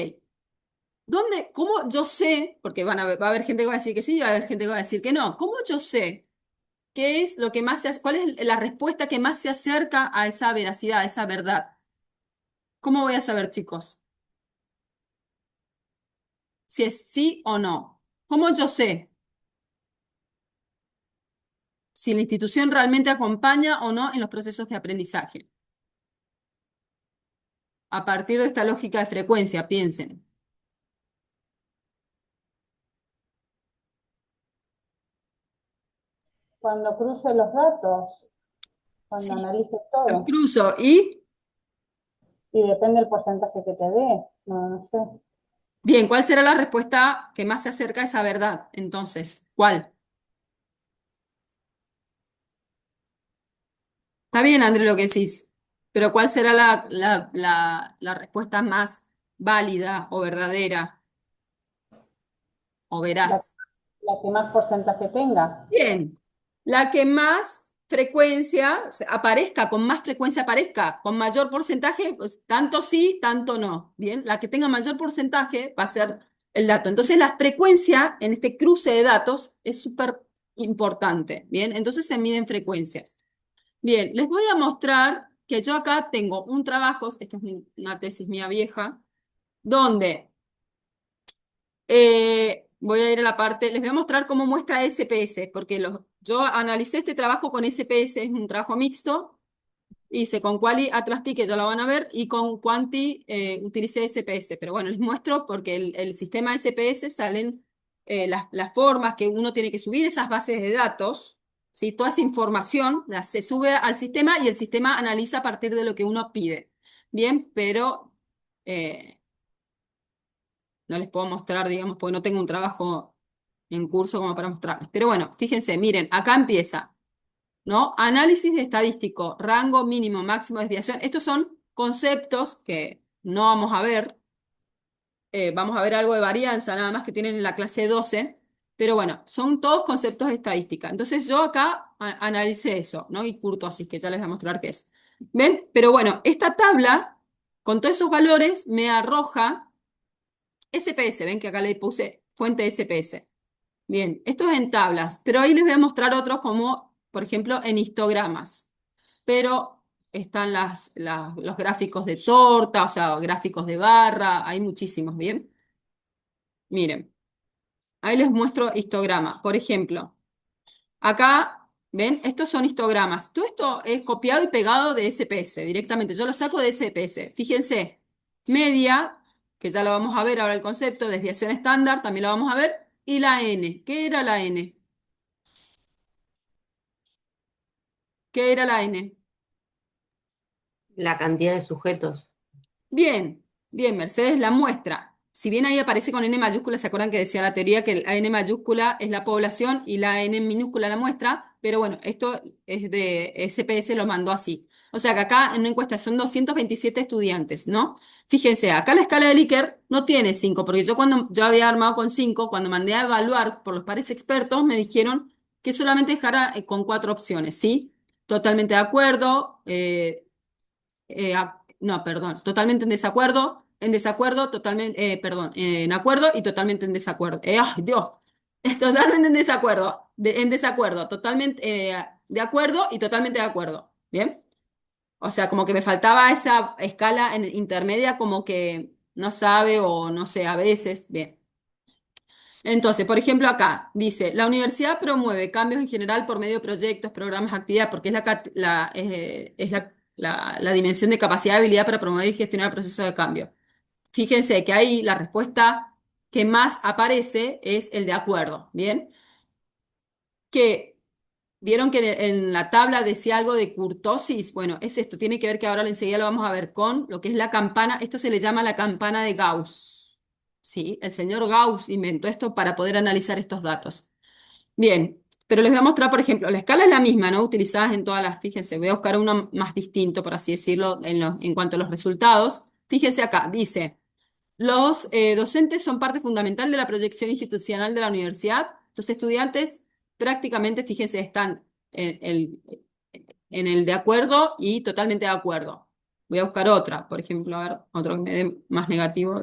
¿Cómo yo sé? Porque va a haber gente que va a decir que sí y va a haber gente que va a decir que no. ¿Cómo yo sé qué es lo que más cuál es la respuesta que más se acerca a esa veracidad, a esa verdad? ¿Cómo voy a saber, chicos? Si es sí o no. ¿Cómo yo sé si la institución realmente acompaña o no en los procesos de aprendizaje? A partir de esta lógica de frecuencia, piensen. Cuando cruce los datos, cuando Sí, analices los todo. cruzo y... Y depende del porcentaje que te dé. No, no sé. Bien, ¿cuál será la respuesta que más se acerca a esa verdad? Entonces, ¿cuál? Está bien, André, lo que decís, pero ¿cuál será la respuesta más válida o verdadera o La, veraz? la que más porcentaje tenga. Bien, la que más frecuencia aparezca, con más frecuencia aparezca, con mayor porcentaje, pues, tanto sí, tanto no. Bien, la que tenga mayor porcentaje va a ser el dato. Entonces, la frecuencia en este cruce de datos es súper importante. Bien, entonces se miden frecuencias. Bien, les voy a mostrar que yo acá tengo un trabajo, esta es una tesis mía vieja, donde voy a ir a la parte, les voy a mostrar cómo muestra SPS, porque yo analicé este trabajo con SPS, es un trabajo mixto, hice con Quali Atlas T, que ya lo van a ver, y con Quanti utilicé SPS, pero bueno, les muestro porque el sistema SPS salen las formas que uno tiene que subir esas bases de datos, ¿sí? Toda esa información se sube al sistema y el sistema analiza a partir de lo que uno pide. Bien, pero... eh, no les puedo mostrar, digamos, porque no tengo un trabajo en curso como para mostrarles. Pero bueno, fíjense, miren, acá empieza, ¿no? Análisis de estadístico, rango mínimo, máximo, desviación. Estos son conceptos que no vamos a ver. Vamos a ver algo de varianza, nada más que tienen en la clase 12. Pero bueno, son todos conceptos de estadística. Entonces yo acá analicé eso, ¿no? Y kurtosis, que ya les voy a mostrar qué es. ¿Ven? Pero bueno, esta tabla, con todos esos valores, me arroja SPS, ven que acá le puse fuente SPS. Bien, esto es en tablas, pero ahí les voy a mostrar otros como, por ejemplo, en histogramas. Pero están los gráficos de torta, o sea, gráficos de barra, hay muchísimos, ¿bien? Miren, ahí les muestro histograma. Por ejemplo, acá, ¿ven? Estos son histogramas. Todo esto es copiado y pegado de SPS directamente. Yo lo saco de SPS. Fíjense, media, que ya lo vamos a ver ahora el concepto, desviación estándar, también lo vamos a ver, y la N. ¿Qué era la N? ¿Qué era la N? La cantidad de sujetos. Bien, bien, Mercedes la muestra. Si bien ahí aparece con N mayúscula, ¿se acuerdan que decía la teoría que la N mayúscula es la población y la N minúscula la muestra? Pero bueno, esto es de SPS, lo mandó así. O sea que acá en una encuesta son 227 estudiantes, ¿no? Fíjense, acá la escala de Likert no tiene 5, porque yo había armado con 5, cuando mandé a evaluar por los pares expertos, me dijeron que solamente dejara con 4 opciones, ¿sí? Totalmente de acuerdo, no, perdón, totalmente en desacuerdo, totalmente, perdón, en acuerdo y totalmente en desacuerdo. ¡Ay, Dios! Totalmente en desacuerdo, totalmente de acuerdo y totalmente de acuerdo. ¿Bien? O sea, como que me faltaba esa escala en intermedia, como que no sabe o no sé, a veces. Bien. Entonces, por ejemplo, acá dice, la universidad promueve cambios en general por medio de proyectos, programas, actividades, porque es la dimensión de capacidad y habilidad para promover y gestionar el proceso de cambio. Fíjense que ahí la respuesta que más aparece es el de acuerdo, ¿bien? Que vieron que en la tabla decía algo de kurtosis. Bueno, es esto, tiene que ver que ahora enseguida lo vamos a ver con lo que es la campana. Esto se le llama la campana de Gauss. ¿Sí? El señor Gauss inventó esto para poder analizar estos datos. Bien, pero les voy a mostrar, por ejemplo, la escala es la misma, ¿no? Utilizadas en todas las, fíjense, voy a buscar uno más distinto, por así decirlo, en cuanto a los resultados. Fíjense acá, dice. Los docentes son parte fundamental de la proyección institucional de la universidad. Los estudiantes prácticamente, fíjense, están en el de acuerdo y totalmente de acuerdo. Voy a buscar otra, por ejemplo, a ver, otro que me dé más negativo.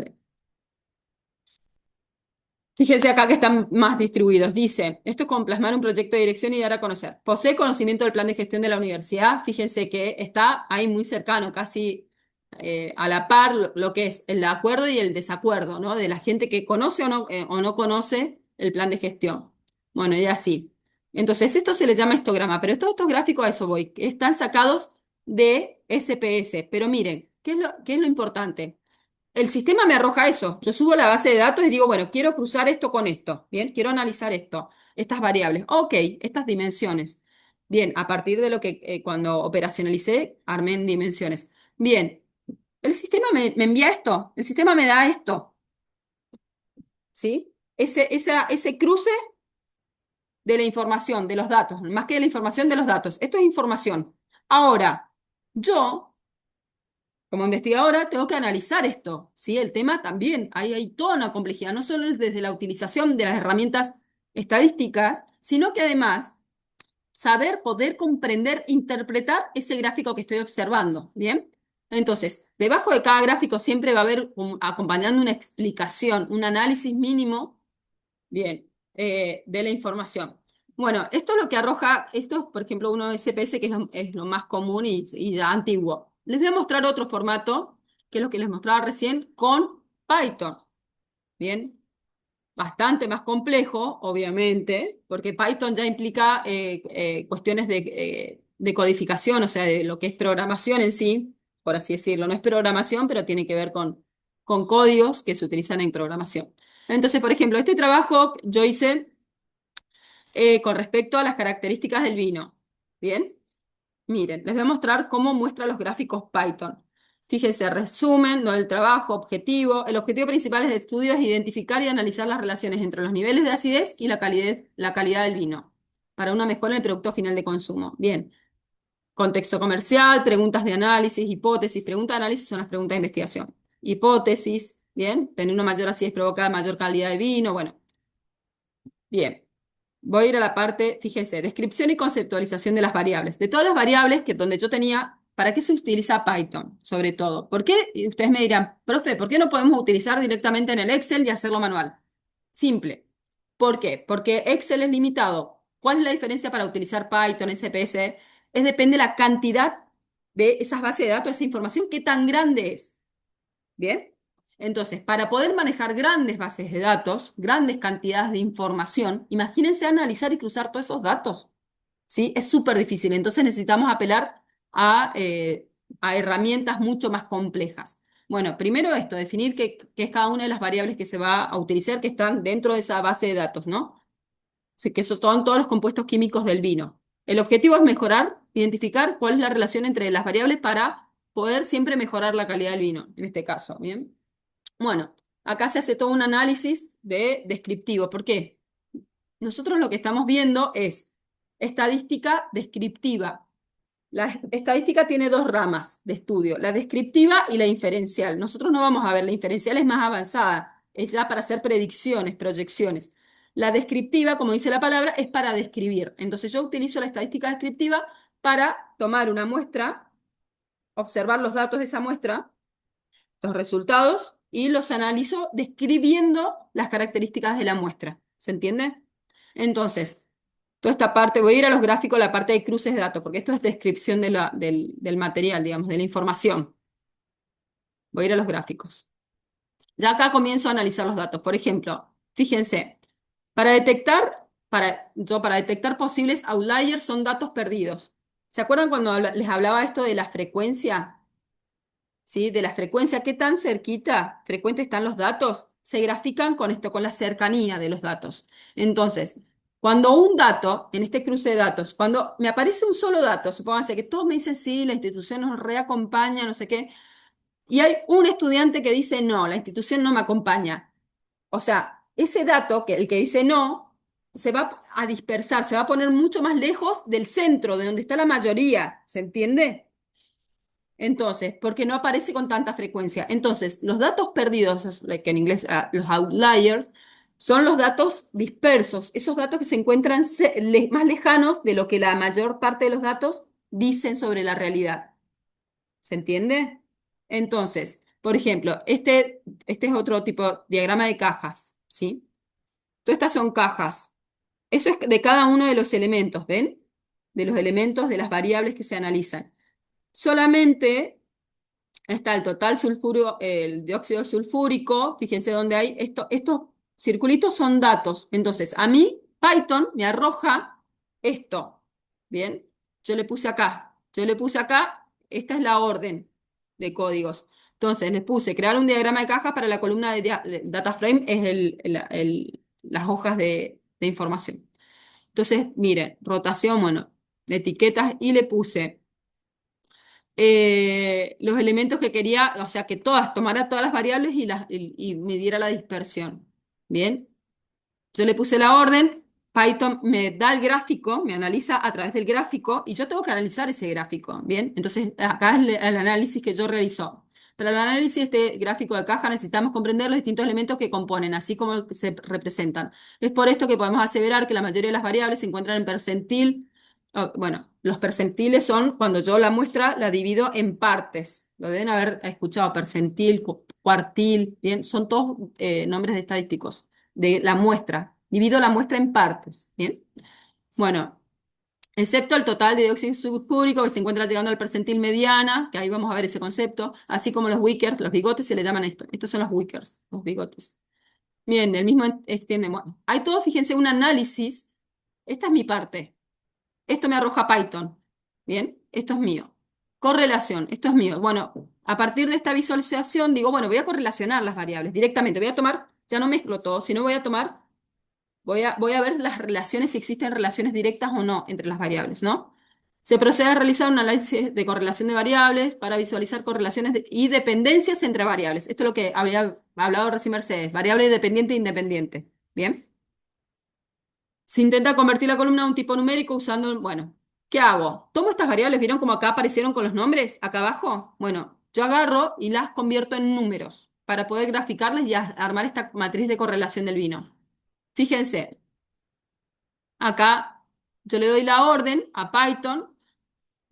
Fíjense acá que están más distribuidos. Dice, esto es con plasmar un proyecto de dirección y dar a conocer. Posee conocimiento del plan de gestión de la universidad. Fíjense que está ahí muy cercano, casi a la par lo que es el acuerdo y el desacuerdo, ¿no? De la gente que conoce o no conoce el plan de gestión. Bueno, y así. Entonces, esto se le llama histograma, pero todos estos gráficos a eso voy, que están sacados de SPS. Pero miren, ¿qué es lo importante? El sistema me arroja eso. Yo subo la base de datos y digo, bueno, quiero cruzar esto con esto. Bien, quiero analizar esto, estas variables. Ok, estas dimensiones. Bien, a partir de lo que cuando operacionalicé, armé en dimensiones. Bien, el sistema me envía esto. El sistema me da esto. ¿Sí? Ese cruce de la información, de los datos, más que de la información de los datos. Esto es información. Ahora, yo como investigadora tengo que analizar esto, ¿sí? El tema también, hay toda una complejidad, no solo es desde la utilización de las herramientas estadísticas, sino que además saber, poder comprender, interpretar ese gráfico que estoy observando, ¿bien? Entonces, debajo de cada gráfico siempre va a haber acompañando una explicación, un análisis mínimo, bien, de la información. Bueno, esto es lo que arroja, esto es, por ejemplo, uno de SPS, que es lo más común y ya antiguo. Les voy a mostrar otro formato, que es lo que les mostraba recién, con Python. Bien, bastante más complejo, obviamente, porque Python ya implica cuestiones de codificación, o sea, de lo que es programación en sí, por así decirlo. No es programación, pero tiene que ver con códigos que se utilizan en programación. Entonces, por ejemplo, este trabajo yo hice con respecto a las características del vino. Bien, miren, les voy a mostrar cómo muestra los gráficos Python. Fíjense, resumen, no del trabajo, objetivo. El objetivo principal del estudio es identificar y analizar las relaciones entre los niveles de acidez y la calidad del vino para una mejora en el producto final de consumo. Bien, contexto comercial, preguntas de análisis, hipótesis. Preguntas de análisis son las preguntas de investigación. Hipótesis, bien, tener una mayor acidez provoca mayor calidad de vino. Bueno, bien. Voy a ir a la parte, fíjense, descripción y conceptualización de las variables. De todas las variables que donde yo tenía, ¿para qué se utiliza Python? Sobre todo. ¿Por qué? Y ustedes me dirán, profe, ¿por qué no podemos utilizar directamente en el Excel y hacerlo manual? Simple. ¿Por qué? Porque Excel es limitado. ¿Cuál es la diferencia para utilizar Python, SPS? Depende de la cantidad de esas bases de datos, esa información, qué tan grande es. ¿Bien? Entonces, para poder manejar grandes bases de datos, grandes cantidades de información, imagínense analizar y cruzar todos esos datos. ¿Sí? Es súper difícil. Entonces necesitamos apelar a herramientas mucho más complejas. Bueno, primero esto, definir qué es cada una de las variables que se va a utilizar que están dentro de esa base de datos, ¿no? Sí, que son todos los compuestos químicos del vino. El objetivo es mejorar, identificar cuál es la relación entre las variables para poder siempre mejorar la calidad del vino, en este caso, ¿bien? Bueno, acá se hace todo un análisis descriptivo. ¿Por qué? Nosotros lo que estamos viendo es estadística descriptiva. La estadística tiene dos ramas de estudio, la descriptiva y la inferencial. Nosotros no vamos a ver, la inferencial es más avanzada, es ya para hacer predicciones, proyecciones. La descriptiva, como dice la palabra, es para describir. Entonces yo utilizo la estadística descriptiva para tomar una muestra, observar los datos de esa muestra, los resultados, y los analizo describiendo las características de la muestra. ¿Se entiende? Entonces, Toda esta parte, voy a ir a los gráficos, la parte de cruces de datos, porque esto es descripción de del material, digamos, de la información. Voy a ir a los gráficos. Ya acá comienzo a analizar los datos. Por ejemplo, fíjense, para detectar posibles outliers son datos perdidos. ¿Se acuerdan cuando les hablaba esto de la frecuencia? ¿Sí? De la frecuencia, ¿qué tan frecuente están los datos? Se grafican con esto, con la cercanía de los datos. Entonces, cuando un dato, en este cruce de datos, cuando me aparece un solo dato, supónganse que todos me dicen sí, la institución nos reacompaña, no sé qué, y hay un estudiante que dice no, la institución no me acompaña. O sea, ese dato, el que dice no, se va a dispersar, se va a poner mucho más lejos del centro, de donde está la mayoría. ¿Se entiende? Entonces, porque no aparece con tanta frecuencia. Entonces, los datos perdidos, que en inglés los outliers, son los datos dispersos, esos datos que se encuentran más lejanos de lo que la mayor parte de los datos dicen sobre la realidad. ¿Se entiende? Entonces, por ejemplo, este es otro tipo de diagrama de cajas, ¿sí? Todas estas son cajas. Eso es de cada uno de los elementos, ¿ven? De los elementos de las variables que se analizan. Solamente está el total sulfuro, el dióxido sulfúrico, fíjense dónde hay estos circulitos son datos. Entonces, a mí Python me arroja esto. ¿Bien? Yo le puse acá, esta es la orden de códigos. Entonces, les puse crear un diagrama de caja para la columna de data frame, es las hojas de información. Entonces, miren, rotación, bueno, de etiquetas y le puse los elementos que quería, o sea, que tomara todas las variables y me diera la dispersión. ¿Bien? Yo le puse la orden, Python me da el gráfico, me analiza a través del gráfico y yo tengo que analizar ese gráfico. ¿Bien? Entonces, acá es el análisis que yo realizo. Para el análisis de este gráfico de caja necesitamos comprender los distintos elementos que componen, así como se representan. Es por esto que podemos aseverar que la mayoría de las variables se encuentran en percentil. Bueno, los percentiles son cuando yo la muestra la divido en partes. Lo deben haber escuchado, percentil, cuartil, ¿bien? Son todos nombres de estadísticos de la muestra. Divido la muestra en partes, ¿bien? Bueno, excepto el total de dióxido sulfúrico que se encuentra llegando al percentil mediana, que ahí vamos a ver ese concepto, así como los Wickers, los bigotes se le llaman esto. Estos son los Wickers, los bigotes. Bien, el mismo extiende. Bueno, hay todo, fíjense, un análisis. Esta es mi parte. Esto me arroja Python. Bien, esto es mío. Correlación, esto es mío. Bueno, a partir de esta visualización digo, bueno, voy a correlacionar las variables directamente. Voy a tomar, ya no mezclo todo, sino voy a ver las relaciones, si existen relaciones directas o no entre las variables, ¿no? Se procede a realizar un análisis de correlación de variables para visualizar correlaciones y dependencias entre variables. Esto es lo que había hablado recién Mercedes, variable dependiente e independiente. ¿Bien? Se intenta convertir la columna a un tipo numérico usando, bueno, ¿qué hago? Tomo estas variables, ¿vieron cómo acá aparecieron con los nombres, acá abajo? Bueno, yo agarro y las convierto en números para poder graficarlas y armar esta matriz de correlación del vino. Fíjense, acá yo le doy la orden a Python,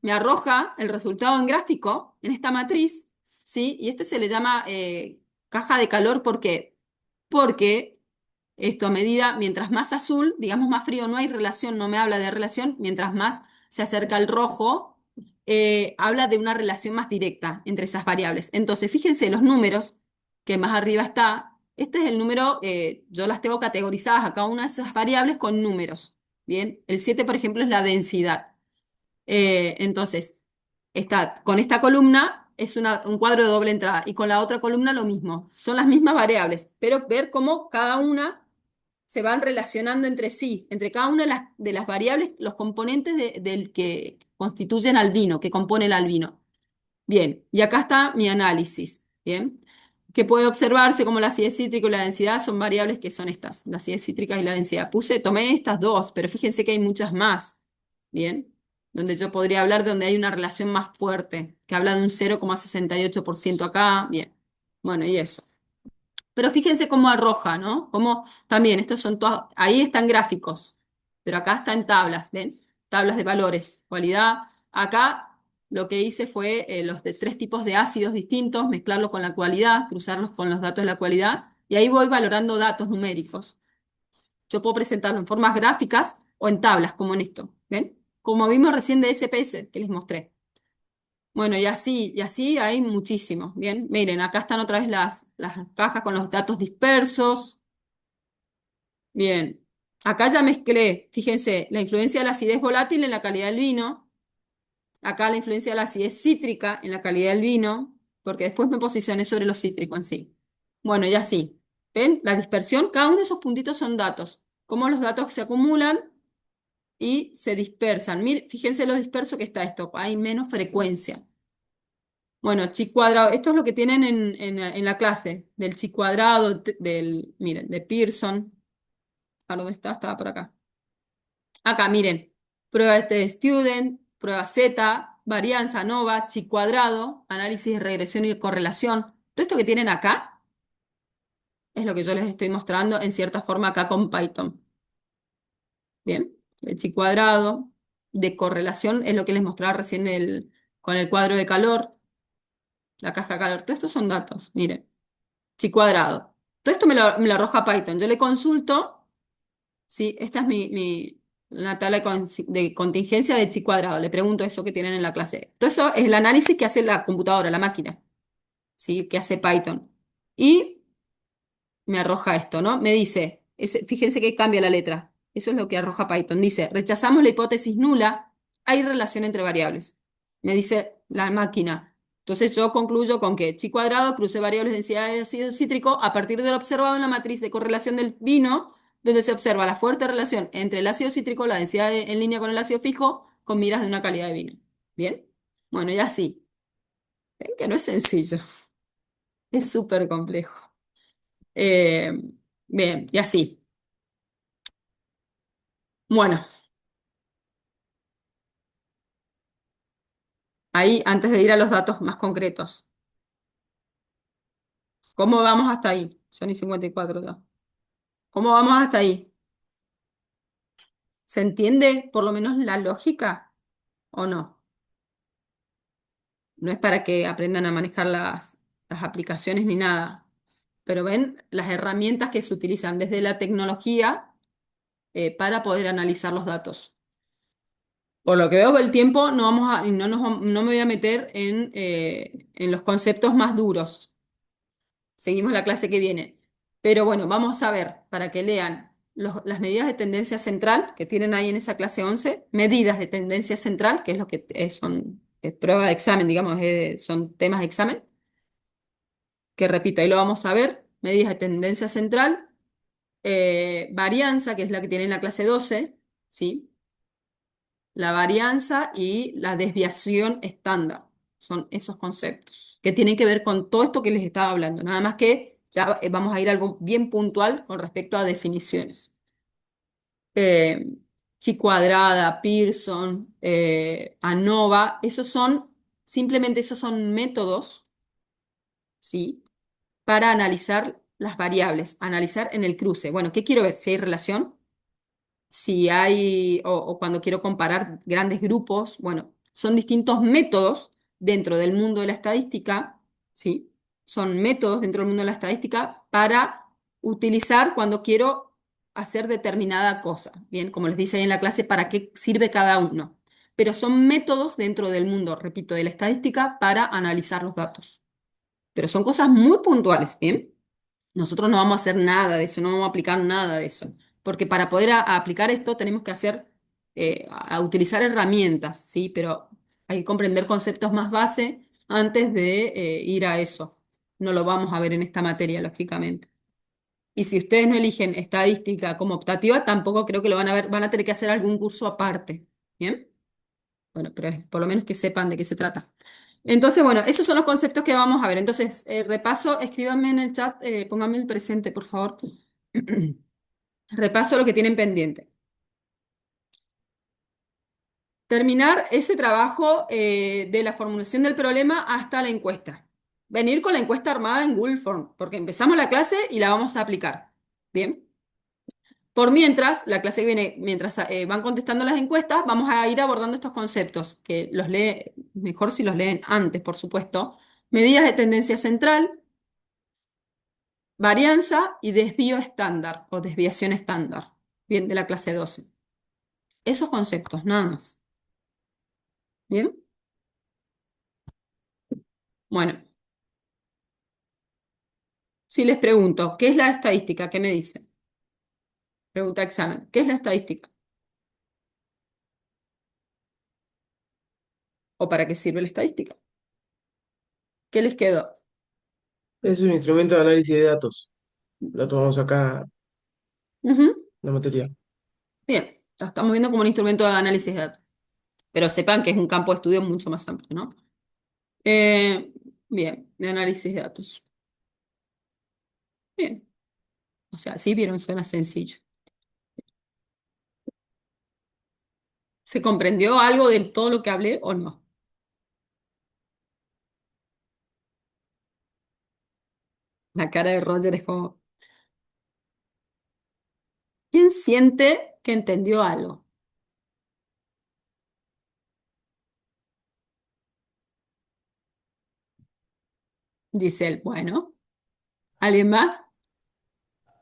me arroja el resultado en gráfico en esta matriz, ¿sí? Y este se le llama caja de calor, ¿por qué? Porque esto a medida, mientras más azul, digamos más frío, no hay relación, no me habla de relación, mientras más se acerca al rojo, habla de una relación más directa entre esas variables. Entonces, fíjense los números, que más arriba está, este es el número, yo las tengo categorizadas a cada una de esas variables con números. Bien, el 7, por ejemplo, es la densidad. Entonces, con esta columna es un cuadro de doble entrada y con la otra columna lo mismo. Son las mismas variables, pero ver cómo cada una se van relacionando entre sí, entre cada una de las variables, los componentes del que constituyen al vino, que compone el albino. Bien, y acá está mi análisis. Bien, que puede observarse como la acidez cítrica y la densidad son variables que son estas, la acidez cítrica y la densidad. Tomé estas dos, pero fíjense que hay muchas más. Bien, donde yo podría hablar de donde hay una relación más fuerte, que habla de un 0,68% acá. Bien, bueno, y eso. Pero fíjense cómo arroja, ¿no? Como también, estos son todos, ahí están gráficos, pero acá está en tablas, ¿ven? Tablas de valores, cualidad. Acá lo que hice fue los de 3 tipos de ácidos distintos, mezclarlos con la cualidad, cruzarlos con los datos de la cualidad, y ahí voy valorando datos numéricos. Yo puedo presentarlo en formas gráficas o en tablas, como en esto, ¿ven? Como vimos recién de SPS que les mostré. Bueno, y así hay muchísimos, ¿bien? Miren, acá están otra vez las cajas con los datos dispersos. Bien, acá ya mezclé, fíjense, la influencia de la acidez volátil en la calidad del vino, acá la influencia de la acidez cítrica en la calidad del vino, porque después me posicioné sobre los cítricos en sí. Bueno, y así, ¿ven? La dispersión, cada uno de esos puntitos son datos, cómo los datos se acumulan y se dispersan. Miren, fíjense lo disperso que está esto, hay menos frecuencia. Bueno, chi cuadrado, esto es lo que tienen en la clase, del chi cuadrado, miren, de Pearson. ¿A dónde está? Estaba por acá. Acá, miren, prueba de student, prueba Z, varianza, ANOVA, chi cuadrado, análisis de regresión y correlación. Todo esto que tienen acá es lo que yo les estoy mostrando en cierta forma acá con Python. Bien, el chi cuadrado de correlación es lo que les mostraba recién con el cuadro de calor, la caja de calor. Todos estos son datos, miren, chi cuadrado. Todo esto me lo arroja Python. Yo le consulto. Sí, esta es una tabla de contingencia de chi cuadrado. Le pregunto eso que tienen en la clase. Todo eso es el análisis que hace la computadora, la máquina, ¿sí? Que hace Python. Y me arroja esto, ¿no? Me dice, fíjense que cambia la letra. Eso es lo que arroja Python. Dice, rechazamos la hipótesis nula, hay relación entre variables. Me dice la máquina. Entonces yo concluyo con que chi cuadrado cruce variables de densidad de ácido cítrico a partir de lo observado en la matriz de correlación del vino, donde se observa la fuerte relación entre el ácido cítrico, la densidad en línea con el ácido fijo, con miras de una calidad de vino. ¿Bien? Bueno, y así. Ven que no es sencillo, es súper complejo. Eh, Bien, y así. Bueno, ahí antes de ir a los datos más concretos. ¿Cómo vamos hasta ahí? Son y 54 ya. ¿Cómo vamos hasta ahí? ¿Se entiende por lo menos la lógica o no? No es para que aprendan a manejar las aplicaciones ni nada, pero ven las herramientas que se utilizan desde la tecnología para poder analizar los datos. Por lo que veo del tiempo, no vamos a, no, no me voy a meter en los conceptos más duros. Seguimos la clase que viene. Pero bueno, vamos a ver, para que lean las medidas de tendencia central que tienen ahí en esa clase 11, medidas de tendencia central, que es lo que son prueba de examen, digamos, son temas de examen, que repito, ahí lo vamos a ver, medidas de tendencia central, varianza, que es la que tiene en la clase 12, ¿sí? La varianza y la desviación estándar. Son esos conceptos que tienen que ver con todo esto que les estaba hablando. Nada más que ya vamos a ir a algo bien puntual con respecto a definiciones. Eh, Chi cuadrada, Pearson, ANOVA, simplemente esos son métodos, ¿sí? Para analizar las variables, analizar en el cruce. Bueno, ¿qué quiero ver? Si hay relación, si hay, o cuando quiero comparar grandes grupos, bueno, son distintos métodos dentro del mundo de la estadística, ¿sí? Son métodos dentro del mundo de la estadística para utilizar cuando quiero hacer determinada cosa, ¿bien? Como les dice ahí en la clase, para qué sirve cada uno. Pero son métodos dentro del mundo, repito, de la estadística para analizar los datos. Pero son cosas muy puntuales, ¿bien? Nosotros no vamos a hacer nada de eso, no vamos a aplicar nada de eso, porque para poder a aplicar esto tenemos que a utilizar herramientas, ¿sí? Pero hay que comprender conceptos más base antes de ir a eso. No lo vamos a ver en esta materia, lógicamente. Y si ustedes no eligen estadística como optativa, tampoco creo que lo van a ver, van a tener que hacer algún curso aparte, ¿bien? Bueno, pero por lo menos que sepan de qué se trata. Entonces, bueno, esos son los conceptos que vamos a ver. Entonces, repaso, escríbanme en el chat, pónganme el presente, por favor. Repaso lo que tienen pendiente. Terminar ese trabajo de la formulación del problema hasta la encuesta. Venir con la encuesta armada en Google Form, porque empezamos la clase y la vamos a aplicar. Bien. Por mientras, la clase que viene, mientras van contestando las encuestas, vamos a ir abordando estos conceptos, que los lee mejor si los leen antes, por supuesto. Medidas de tendencia central, varianza y desvío estándar o desviación estándar, bien, de la clase 12. esos conceptos, nada más. ¿Bien? Bueno, si les pregunto, ¿qué es la estadística? ¿Qué me dicen? Pregunta examen. ¿Qué es la estadística? ¿O para qué sirve la estadística? ¿Qué les quedó? Es un instrumento de análisis de datos. Lo tomamos acá en Ujú. la materia. Bien, la estamos viendo como un instrumento de análisis de datos, pero sepan que es un campo de estudio mucho más amplio, ¿no? Eh, bien, de análisis de datos. Bien, o sea, sí vieron, suena sencillo. ¿Se comprendió algo de todo lo que hablé o no? La cara de Roger es como, ¿quién siente que entendió algo? Dice él, bueno, ¿alguien más?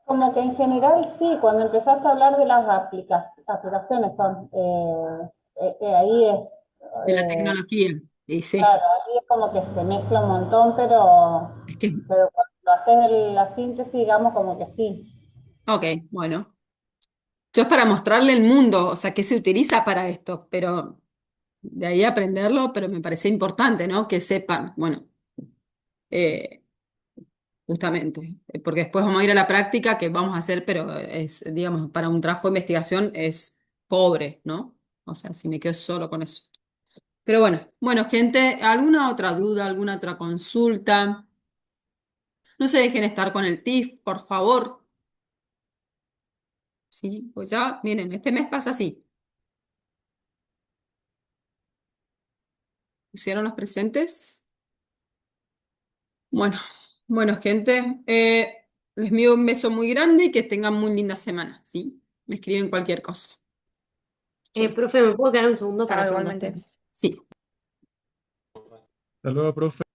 Como que en general sí, cuando empezaste a hablar de las aplicaciones son, ahí es, De la eh, tecnología. Y sí, claro, ahí es como que se mezcla un montón, pero, es que, pero cuando haces la síntesis, digamos como que sí. ok, bueno. Yo es para mostrarle el mundo, o sea, qué se utiliza para esto, pero de ahí aprenderlo, pero me parece importante, ¿no? Que sepan, bueno, eh, justamente, porque después vamos a ir a la práctica que vamos a hacer, pero es, digamos, para un trabajo de investigación es pobre, ¿no? O sea, si me quedo solo con eso. Pero bueno, gente, ¿alguna otra duda, alguna otra consulta? No se dejen estar con el TIF, por favor. Sí, pues ya, miren, este mes pasa así. ¿Pusieron los presentes? Bueno, bueno, gente, les envío un beso muy grande y que tengan muy linda semana, ¿sí? Me escriben cualquier cosa. Chau. Profe, ¿me puedo quedar un segundo para Chao, preguntar? igualmente. Sí. Hasta luego, profe.